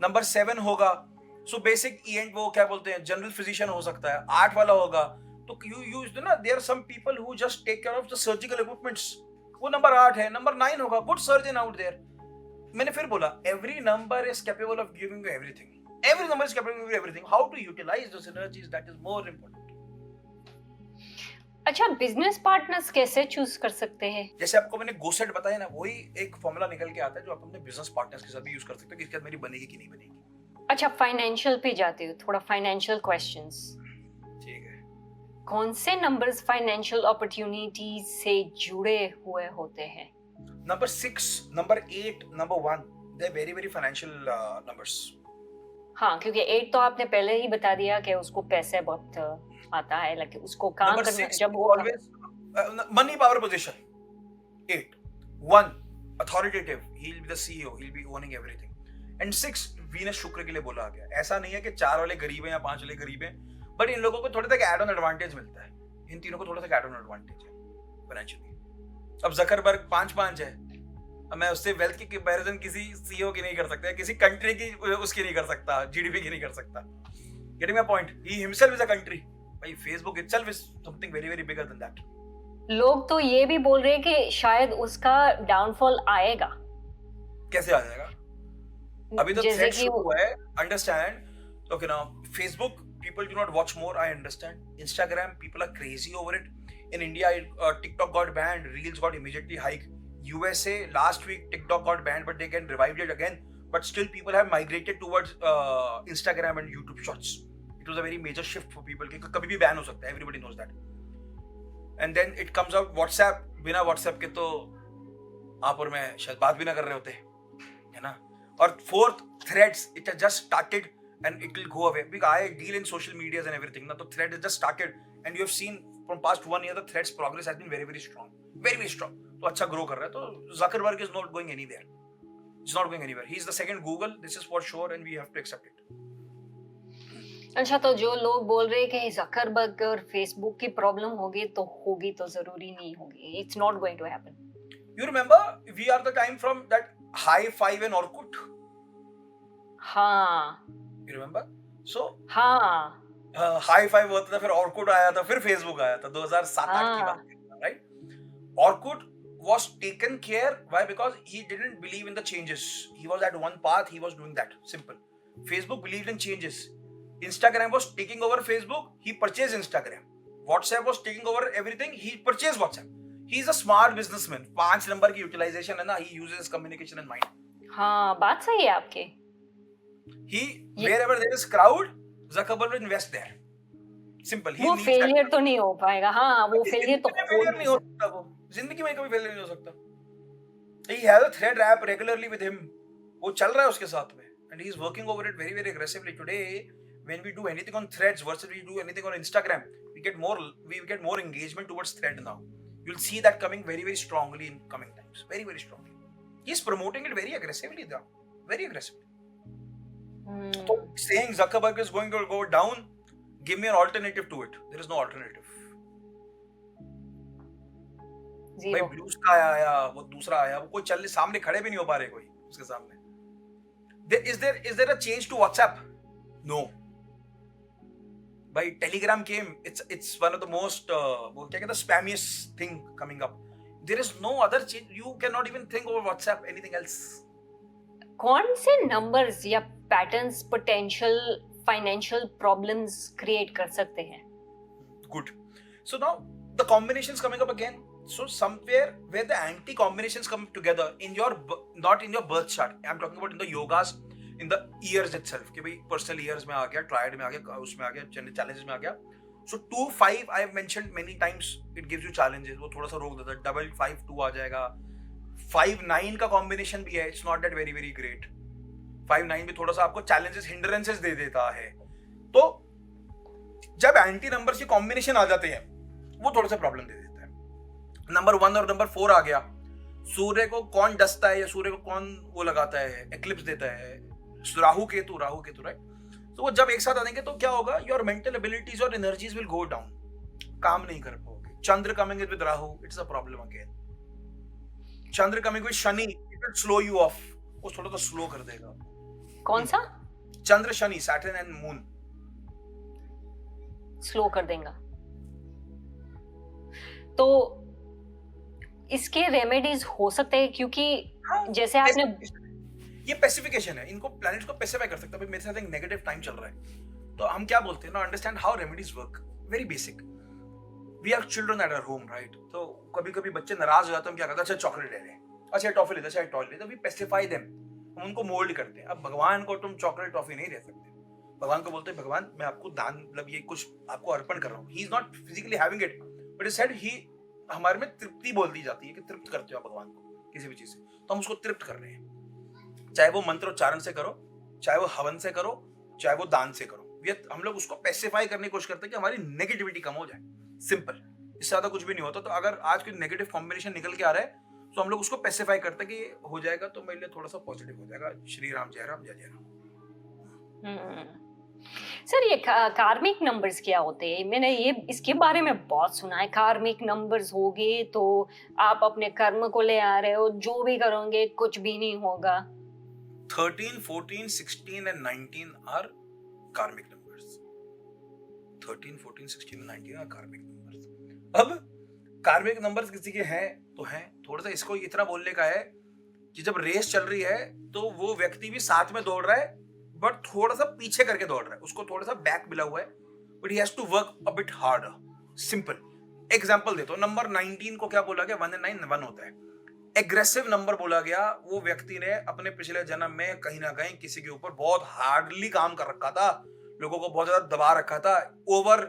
Number 7 होगा सो बेसिक ईएनटी, वो क्या बोलते हैं, जनरल फिजिशियन हो सकता है। 8 वाला होगा तो यू यूज ना, there are some people who just take care of the surgical equipments, वो नंबर 8 है। नंबर 9 होगा गुड सर्जन आउट देयर। मैंने फिर बोला every number is capable of giving you everything. Every number is capable of giving you everything. How to utilize those energies, that is more important. अच्छा, business partners कैसे choose कर सकते हैं? जैसे आपको मैंने गोसेट बताया ना, वही एक फॉर्मूला निकल के आता है जो आप अपने बिजनेस पार्टनर्स के साथ भी यूज कर सकते हो कि इसके साथ मेरी बनेगी कि नहीं बनेगी। अच्छा, फाइनेंशियल पे जाते हो, थोड़ा फाइनेंशियल क्वेश्चंस। ठीक है। कौन से नंबर्स फाइनेंशियल अपॉर्चुनिटीज से जुड़े हुए होते हैं? Number 6, number 8, number 1, they're very very financial numbers. हाँ, क्योंकि 8 तो आपने पहले ही बता दिया कि उसको पैसे बहुत आता है, लेकिन उसको काम Number करना 6 जब वो always money power position. 8, 1 authoritative, he'll be the CEO, he'll be owning everything. And 6 Venus शुक्र के लिए बोला गया। ऐसा नहीं है कि 4 वाले गरीब हैं या 5 वाले गरीब हैं, बट इन लोगों को थोड़ा तक एड ऑन एडवांटेज मिलता है। इन तीनों को थोड़ा तक एड ऑन एडवांटेज है फाइनेंशियली। अब जकरबर्ग 5 है, अब मैं उससे वेल्थ की कंपैरिजन किसी सीईओ की नहीं कर सकता, किसी कंट्री की उसकी नहीं कर सकता, जीडीपी की नहीं कर सकता। Getting my point? He himself is a country. भाई Facebook itself is something very very bigger than that. लोग तो ये भी बोल रहे हैं कि शायद उसका डाउनफॉल आएगा। कैसे आ जाएगा? अभी तो जैसे थ्रेड कि शुरू हुआ है, understand. Okay now Facebook people do not watch more, I understand. Instagram, people are crazy over it. In India, TikTok got banned, Reels got immediately hiked. USA last week TikTok got banned, but they can revive it again. But still, people have migrated towards Instagram and YouTube Shorts. It was a very major shift for people. कि कभी भी ban हो सकता है, everybody knows that. And then it comes out WhatsApp. बिना WhatsApp के तो आप और मैं शायद बात भी ना कर रहे होते, है ना? और fourth, threads. It has just started and it will go away. Because I deal in social medias and everything. Na, so thread has just started, and you have seen from past 1 year the threads progress has been very very strong, very very strong. तो अच्छा grow कर रहा है. तो Zuckerberg is not going anywhere. He's not going anywhere. He's the second Google. This is for sure, and we have to accept it. अच्छा, तो जो लोग बोल रहे हैं कि जकरबर्ग और फेसबुक की प्रॉब्लम होगी तो जरूरी नहीं होगी. It's not going to happen. You remember we are the time from that high five and Orkut. हाँ. You remember? So हाँ. हाई फाइव होता था, फिर ऑर्कुट आया था, फिर फेसबुक आया था. 2007-8 की बात है, right? Orkut was taken care. Why? Because he didn't believe in the changes. He was at one path, he was doing that. Simple. Facebook believed in changes. Instagram was taking over Facebook, he purchased Instagram. WhatsApp was taking over everything, he purchased WhatsApp. He is a smart businessman. 5 number की utilisation है ना, he uses communication and mind. हाँ, बात सही है आपकी. Wherever there is crowd, Zuckerberg will invest there. Simple. वो failure तो नहीं हो पाएगा. हाँ, वो फेलियर तो नहीं हो सकता. वो जिंदगी में कभी फेलियर नहीं हो सकता. He has a thread app regularly with him. वो चल रहा है उसके साथ में, and he is working over it very very aggressively. Today, when we do anything on threads versus we do anything on Instagram, we get more engagement towards thread now. You'll see that coming very very strongly in coming times. Very very strongly. He is promoting it very aggressively now. Very aggressively. So saying Zuckerberg is going to go down, give me an alternative to it. There is no alternative. भाई blue sky आया, वो दूसरा आया, वो कोई चलने सामने खड़े भी नहीं हो पा रहे कोई उसके सामने. Is there a change to WhatsApp? No. भाई Telegram came. It's one of the most वो क्या कहते हैं, spammiest thing coming up. There is no other change. You cannot even think over WhatsApp anything else. कौन से numbers या patterns potential financial problems create कर सकते हैं? Good. So now the combinations coming up again. So somewhere where the anti combinations come together in your not in your birth chart. I'm talking about in the yogas, in the years itself. कि भाई personal years में आ गया, triad में आ गया, उसमें आ गया, challenges में आ गया. So 2-5 I have mentioned many times. It gives you challenges. वो थोड़ा सा रोक देता है. Double 5-2 आ जाएगा. 5-9 का कॉम्बिनेशन भी है. It's not that very very great. 5-9 भी थोड़ा सा आपको चैलेंजेस हिंड्रेंसेस दे देता है. तो जब एंटी नंबर्स के कॉम्बिनेशन आ जाते हैं वो थोड़ा सा प्रॉब्लम दे देता है. नंबर 1 और नंबर 4 आ गया. सूर्य को कौन डसता है या सूर्य को कौन वो लगाता है, एक्लिप्स देता है? राहु केतु, राइट? तो वो जब एक साथ आएंगे तो क्या होगा? योर मेंटल एबिलिटीज और एनर्जीज विल गो डाउन. काम नहीं कर पाओगे. Chandra coming with Rahu, it's a problem again. Chandra coming with Shani, it will slow you off. वो थोड़ा सा स्लो कर देगा. कौन सा? Chandra Shani, Saturn and moon slow कर देगा. तो इसके रेमेडीज हो सकते हैं, क्योंकि जैसे आपने ये स्पेसिफिकेशन है. इनको प्लैनेट्स को स्पेसिफाई कर सकता है. मेरे साथ एक नेगेटिव टाइम चल रहा है तो हम क्या बोलते हैं ना, understand how remedies work. Very basic. We are children at our home, right? तो कभी कभी बच्चे नाराज हो जाते हैं. हम क्या करते हैं? अच्छा चॉकलेट ले लें, अच्छा टॉफी ले, अच्छा टॉय ले. तो वी स्पेसिफाई देम. हम उनको मोल्ड करते हैं. अब भगवान को तुम चॉकलेट टॉफी नहीं दे सकते. भगवान को बोलते हैं भगवान मैं आपको दान, मतलब ये कुछ आपको अर्पण कर रहा हूँ. ही is not physically having it, but it said he, हमारे में तृप्ति बोल दी जाती है कि तृप्त करते हो आप भगवान को किसी भी चीज से. तो हम उसको तृप्त कर रहे हैं. चाहे वो मंत्रोच्चारण से करो, चाहे वो हवन से करो, चाहे वो दान से करो. हम लोग उसको स्पेसिफाई करने की कोशिश करते हैं कि हमारी नेगेटिविटी कम हो जाए. सिंपल. इससे ज्यादा कुछ भी नहीं होता. तो अगर आज कोई नेगेटिव कॉम्बिनेशन निकल के आ रहा है तो हम लोग उसको स्पेसिफाई करते हैं कि हो जाएगा तो मेरे लिए थोड़ा सा पॉजिटिव हो जाएगा. श्री राम जय राम, जय जय राम. सर, ये कार्मिक नंबर्स क्या होते हैं? मैंने ये इसके बारे में बहुत सुना है. कार्मिक नंबर्स होगे तो आप अपने कर्म को ले आ रहे हो, जो भी करोगे कुछ भी नहीं होगा. 13, 14, 16 and 19 are karmic numbers. 13, 14, 16 and 19 are karmic numbers. अब कार्मिक नंबर्स किसी के हैं तो हैं. थोड़ा सा इसको इतना बोलने का है कि जब रेस चल रही है तो वो व्यक्ति भी साथ में दौड़ रहा है बट थोड़ा सा पीछे करके दौड़ रहा है, उसको थोड़ा सा बैक मिला हुआ है, but he has to work a bit harder. Simple example देता हूं, नंबर 19 को क्या बोला गया, 1 and 9 1 होता है। एग्रेसिव नंबर बोला गया, वो व्यक्ति ने अपने पिछले जन्म में कहीं ना कहीं किसी के ऊपर बहुत हार्डली काम कर रखा था, लोगों को बहुत ज्यादा दबा रखा था, ओवर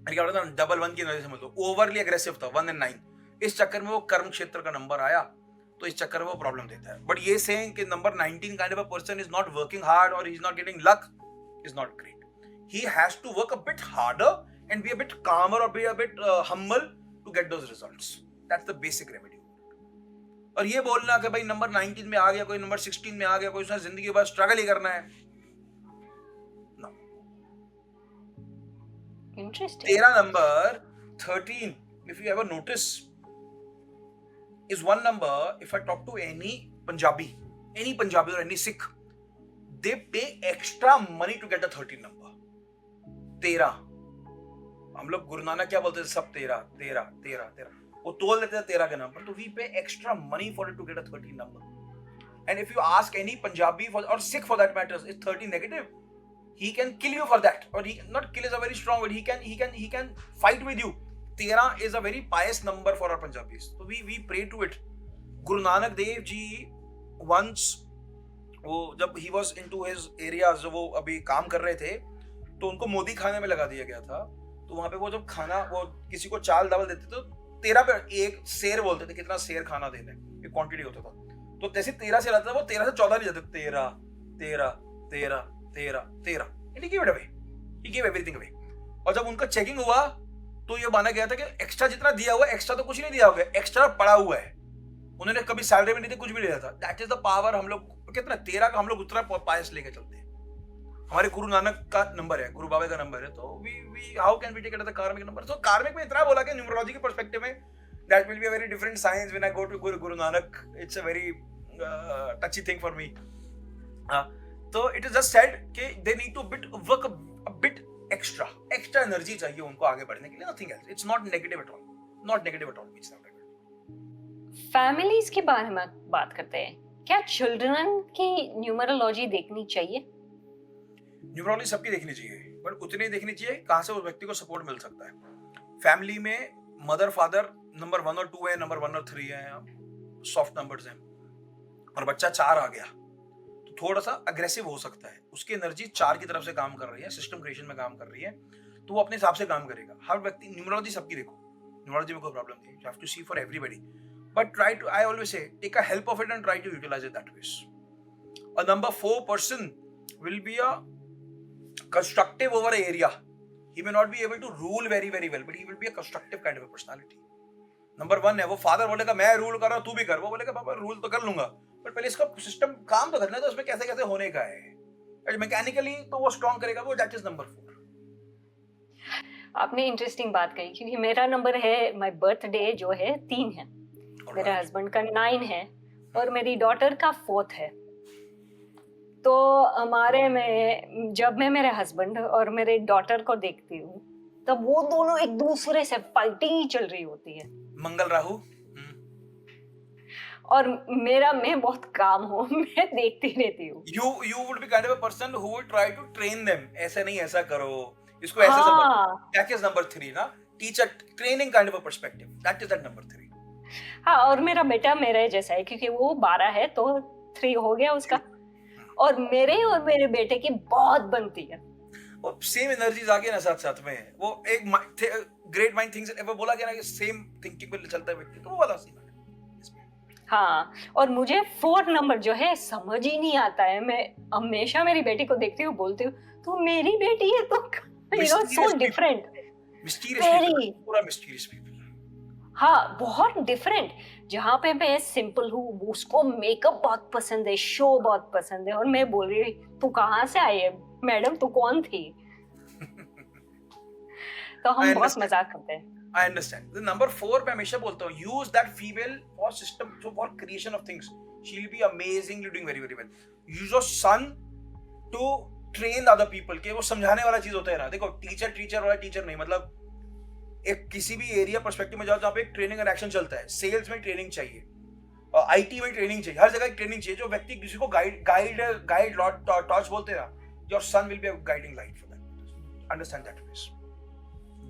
क्या बोलते हैं डबल 1 की नजर समझ लो, ओवरली एग्रेसिव था 1 and 9। इस चक्कर में वो कर्म क्षेत्र का नंबर आया, तो इस चक्कर में वो प्रॉब्लम देता है। बट ये सेइंग कि number 19 kind of a person is not working hard और he is not getting luck is not great. He has to work a bit harder and be a bit calmer और be a bit humble to get those results. That's the basic remedy. और ये बोलना कि भाई number 19 में आ गया कोई, number 16 में आ गया कोई, उसने जिंदगी भर स्ट्रगल ही करना है, नो। Interesting. तेरा number 13, if you ever notice, is one number. If I talk to any Punjabi or any Sikh, they pay extra money to get a 13 number. तेरा, हम लोग गुरु नानक क्या बोलते थे, सब तेरा तेरा तेरा तेरा, वो तोल देते थे तेरा के नंबर, तो we pay extra money for it to get a 13 number. And if you ask any Punjabi or Sikh for that matter, is 13 negative? He can kill you for that, or he not kill is a very strong word. He can fight with you. 13 is a very pious number for our Punjabis, so we pray to it. Guru Nanak Dev Ji once, वो जब he was into his areas, वो अभी काम कर रहे थे, तो उनको मोदी खाने में लगा दिया गया था। तो वहां पे वो जब खाना, वो किसी को चाल दावल देते तो 13 पे एक शेर बोलते थे, कितना शेर खाना देना है, ये क्वांटिटी होता था। तो जैसे 13 से रहता था, वो 13 से 14 नहीं जाते, 13 13 13 13 13, and he gave it away. He gave everything away. और जब उनका चेकिंग हुआ तो ये माना गया था कि एक्स्ट्रा जितना दिया हुआ है, एक्स्ट्रा तो कुछ नहीं दिया हुआ है, एक्स्ट्रा पड़ा हुआ है, उन्होंने कभी सैलरी में नहीं दी, कुछ भी नहीं दिया था। That is the power. हम लोग कितना 13 का हम लोग उतना पायस लेके चलते हैं। हमारे गुरु नानक का नंबर है, गुरु बाबा का नंबर है, तो we how can we take it as the karmic number. So karmic में इतना बोला कि न्यूमरोलॉजी के पर्सपेक्टिव में that will be a very different science when I go to Guru Nanak. It's a very touchy thing for me. तो it is just said कि they need to work a bit extra energy चाहिए उनको आगे बढ़ने के लिए, nothing else. It's not negative at all, not negative eight all. It's not negative. Families के बारे में बात करते हैं, क्या चिल्ड्रन की न्यूमरोलॉजी देखनी चाहिए? न्यूमरोलॉजी सबकी देखनी चाहिए, बट उतनी देखनी चाहिए कहाँ से उस व्यक्ति को सपोर्ट मिल सकता है। फैमिली में मदर फादर नंबर 1 और 2 है, नंबर 1 और 3 है, सॉफ्ट नंबर्स हैं, और बच्चा 4 आ गया तो थोड़ा सा अग्रेसिव हो सकता है, उसकी एनर्जी 4 की तरफ से काम कर रही है, सिस्टम क्रिएशन में काम कर रही है, तो वो अपने हिसाब से काम करेगा। हर व्यक्ति, न्यूमरोलॉजी सबकी देखो, न्यूमरोलॉजी में कोई प्रॉब्लम नहीं, you have to see for everybody, but try to, I always say take a help of it and try to utilize it that ways. A number 4 person will be a constructive over an area. He may not be able to rule very well, but he will be a constructive kind of a personality. Number 1 है, वो father बोलेगा मैं rule कर रहा हूं तू भी कर, वो बोलेगा पापा रूल तो कर लूंगा, बट पहले इसका सिस्टम काम तो करना है, तो उसमें कैसे कैसे होने का है, मैकेनिकली तो वो स्ट्रॉन्ग करेगा वो। That is number 4। आपने इंटरेस्टिंग बात कही, क्योंकि मेरा नंबर है, माय बर्थडे जो है 3 है, मेरे हस्बैंड का 9 है और मेरी डॉटर का 4 है। तो हमारे में जब मैं मेरे हस्बैंड और मेरे डॉटर को देखती हूँ तब वो दोनों एक दूसरे से फाइटिंग चल रही होती है। मंगल राहु। और मैं बहुत काम हूँ, मैं देखती रहती हूँ। You would be kind of a person who would try to train them. ऐसे नहीं, ऐसा करो, इसको ऐसे समझो। That is number 3 ना, teacher training kind of a perspective. That is that number 3. हाँ, और मेरा बेटा मेरे जैसा है, क्योंकि वो 12 है तो 3 हो गया उसका, और मेरे और मेरे बेटे की बहुत बनती है। वो सेम एनर्जीज आ गई ना साथ साथ में, वो एक ग्रेट माइंड थिंग्स एवर बोला गया ना कि सेम थिंकिंग पे चलता है व्यक्ति, तो वो वाला सीन है। हाँ, और मुझे 4 नंबर जो है समझ ही नहीं आता है। मैं हमेशा मेरी बेटी को देखती हूँ, बोलती हूँ तो मेरी बेटी है, तो you know so different, mysterious, पूरा मिस्टीरियस पीपल। हाँ, बहुत डिफरेंट। जहाँ पे मैं सिंपल हूँ, उसको मेकअप बहुत पसंद है, शो बहुत पसंद है, और मैं बोल रही तू कहाँ से आई है मैडम, तू कौन थी? तो हम बहुत मजाक करते हैं। I understand. The number 4 पे हमेशा बोलता हूँ, use that female for system, so for creation of things. She'll be amazingly doing very well. Use your son to train other people. कि वो समझाने वाला चीज होता है ना। देखो, टीचर वाला टीचर नहीं, मतलब एक किसी भी एरिया पर्सपेक्टिव में जाओ जहाँ पे एक ट्रेनिंग एंड एक्शन चलता है। सेल्स में ट्रेनिंग चाहिए, आईटी में ट्रेनिंग चाहिए, हर जगह ट्रेनिंग चाहिए, जो व्यक्ति किसी को गाइड टॉर्च बोलते हैं ना, your son will be a guiding light for that, understand that please.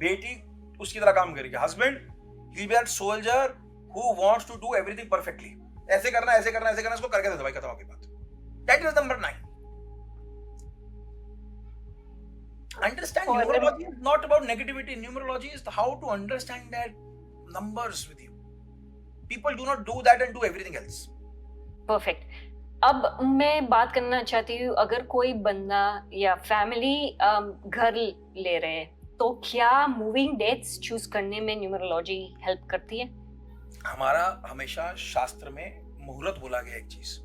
बेटी उसकी तरह काम करेगी, husband he will be that soldier who wants to do everything perfectly, ऐसे करना ऐसे करना ऐसे करना, इसको करके दे दो भाई, खत्म हो गई बात। That is number 9। Understand numerology is not about negativity. Numerology is how to understand that numbers with you. People do not do that and do everything else. Perfect. अब मैं बात करना चाहती हूँ, अगर कोई बंदा या फैमिली घर ले रहे हैं तो क्या मूविंग डेट्स चूज करने में न्यूमरोलॉजी हेल्प करती है? हमारा हमेशा शास्त्र में मुहूर्त बोला गया, एक चीज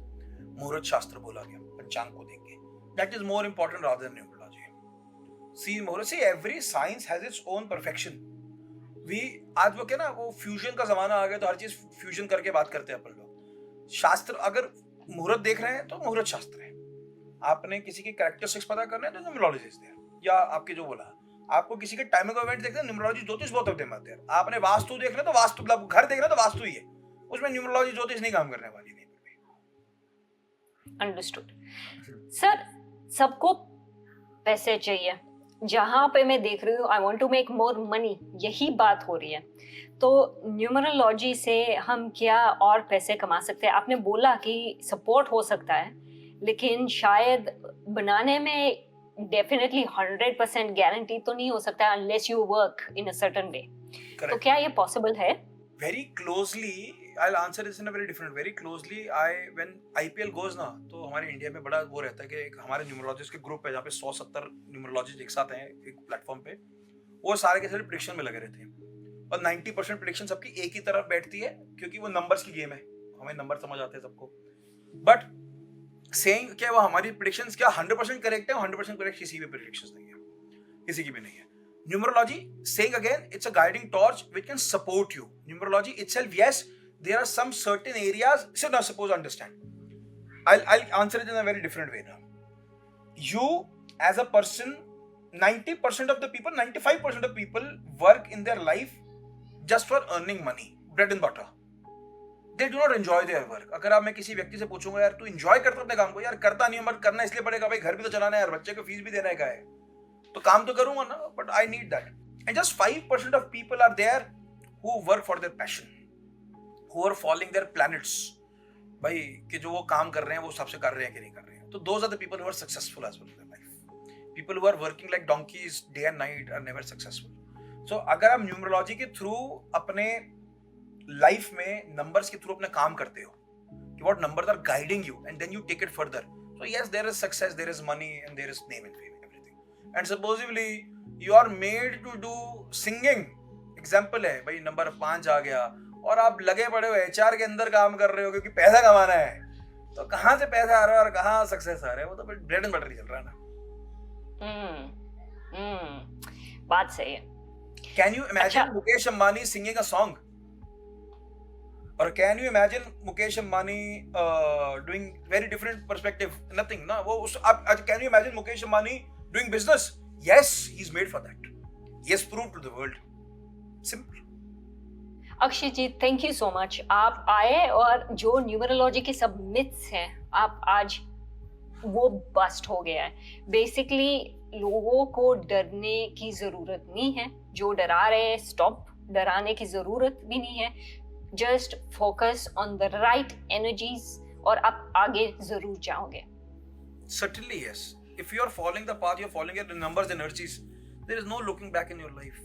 मुहूर्त शास्त्र बोला गया, पंचांग को देख के, that is more important rather than numerology. See muhurat, see every science has its own perfection. आज वो क्या ना, वो फ्यूजन का जमाना आ गया, तो हर चीज फ्यूजन करके बात करते हैं अपन लोग। शास्त्र अगर मुहूर्त देख रहे हैं तो मुहूर्त शास्त्र है, आपने किसी की कैरेक्टरिस्टिक्स पता करना है तो न्यूमरोलॉजी इज देयर, या आपके जो बोला, आपको किसी के टाइमिंग इवेंट देखना है, न्यूमरोलॉजी ज्योतिष बहुत होते हैं देयर। आपने वास्तु देखना है तो वास्तु, मतलब घर देखना है तो वास्तु ही है, उसमें न्यूमरोलॉजी ज्योतिष नहीं काम करने वाली। नहीं अंडरस्टूड सर। सबको पैसे चाहिए, जहां पे मैं देख रही हूँ I want to make more money, यही बात हो रही है, तो न्यूमरोलॉजी से हम क्या और पैसे कमा सकते हैं? आपने बोला कि सपोर्ट हो सकता है, लेकिन शायद बनाने में डेफिनेटली 100% गारंटी तो नहीं हो सकता unless you work in a certain way. तो क्या ये पॉसिबल है? Very closely, I'll answer this in a very different, very closely, when IPL goes ना, तो हमारे इंडिया में बड़ा वो रहता है कि एक हमारे न्यूमरोलॉजिस्ट के ग्रुप है जहाँ पे 170 न्यूमरोलॉजिस्ट एक साथ हैं एक प्लेटफॉर्म पे, वो सारे के सारे प्रेडिक्शन में लगे रहते हैं, और 90% प्रेडिक्शन सबकी एक ही तरफ बैठती है, क्योंकि वो नंबर्स की गेम है, हमें नंबर समझ आते हैं सबको। बट सेइंग क्या वो हमारी प्रेडिक्शंस क्या 100% करेक्ट है? 100% करेक्ट किसी भी प्रेडिक्शंस नहीं है, किसी की भी नहीं है। Numerology, saying again, it's a guiding torch which can support you. Numerology itself, yes, there are some certain areas. So now, suppose understand. I'll answer it in a very different way now. You, as a person, 90% of the people, 95% of people work in their life just for earning money, bread and butter. They do not enjoy their work. अगर आप मैं किसी व्यक्ति से पूछूंगा यार तू enjoy करता अपने काम को? यार करता नहीं हूँ, बट करना इसलिए पड़ेगा भाई, घर भी तो चलाना है यार, बच्चे को फीस भी देने का है, तो काम तो करूंगा ना, but I need that. And just 5% of people are there who work for their passion, who are following their planets, भाई कि जो वो काम कर रहे हैं वो सबसे कर रहे हैं कि नहीं कर रहे हैं। तो those are the people who are successful as well in their life. People who are working like donkeys day and night are never successful. So अगर आप न्यूमरोलॉजी के थ्रू अपने लाइफ में नंबर्स के थ्रू अपना काम करते हो, कि what numbers are guiding you, and then you take it further, so yes there is success, there is money and there is name and fame. And supposedly you are made to do singing, example है भाई, number 5 आ गया और आप लगे पड़े हो HR के अंदर काम कर रहे हो क्योंकि पैसा कमाना है, तो कहाँ से पैसा आ रहा है और कहाँ सक्सेस आ रहा है? वो तो फिर ब्रेड एंड बटर ही चल रहा है ना। बात सही है। Can you imagine Mukesh Ambani singing a song? Or can you imagine Mukesh Ambani doing very different perspective? Nothing, ना वो उस आप can you imagine Mukesh Ambani doing business? Yes, he's made for that. He has proved to the world. Simple. Akshay ji, thank you so much. आप आए और जो numerology के सब मिथ्स हैं, आप आज वो बस्ट हो गया है। बेसिकली लोगों को डरने की जरूरत नहीं है, जो डरा रहे हैं स्टॉप, डराने की जरूरत भी नहीं है, just focus on the right energies और आप आगे जरूर जाओगे। Certainly yes. If you are following the path, you are following the numbers, energies, there is no looking back in your life.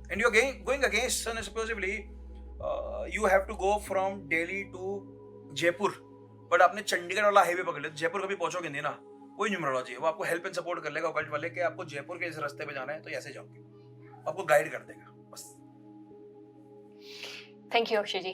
And you are going against, and supposedly you have to go from Delhi to Jaipur, but आपने चंडीगढ़ वाला highway पकड़ लिया, जयपुर कभी पहुंचोगे नहीं ना। कोई numerology है, वो आपको हेल्प एंड सपोर्ट कर लेगा ऑकल्ट वाले, कि आपको जयपुर के इस रास्ते पे जाना है तो ऐसे जाओगे, आपको गाइड कर देगा बस। Thank you Akshay ji.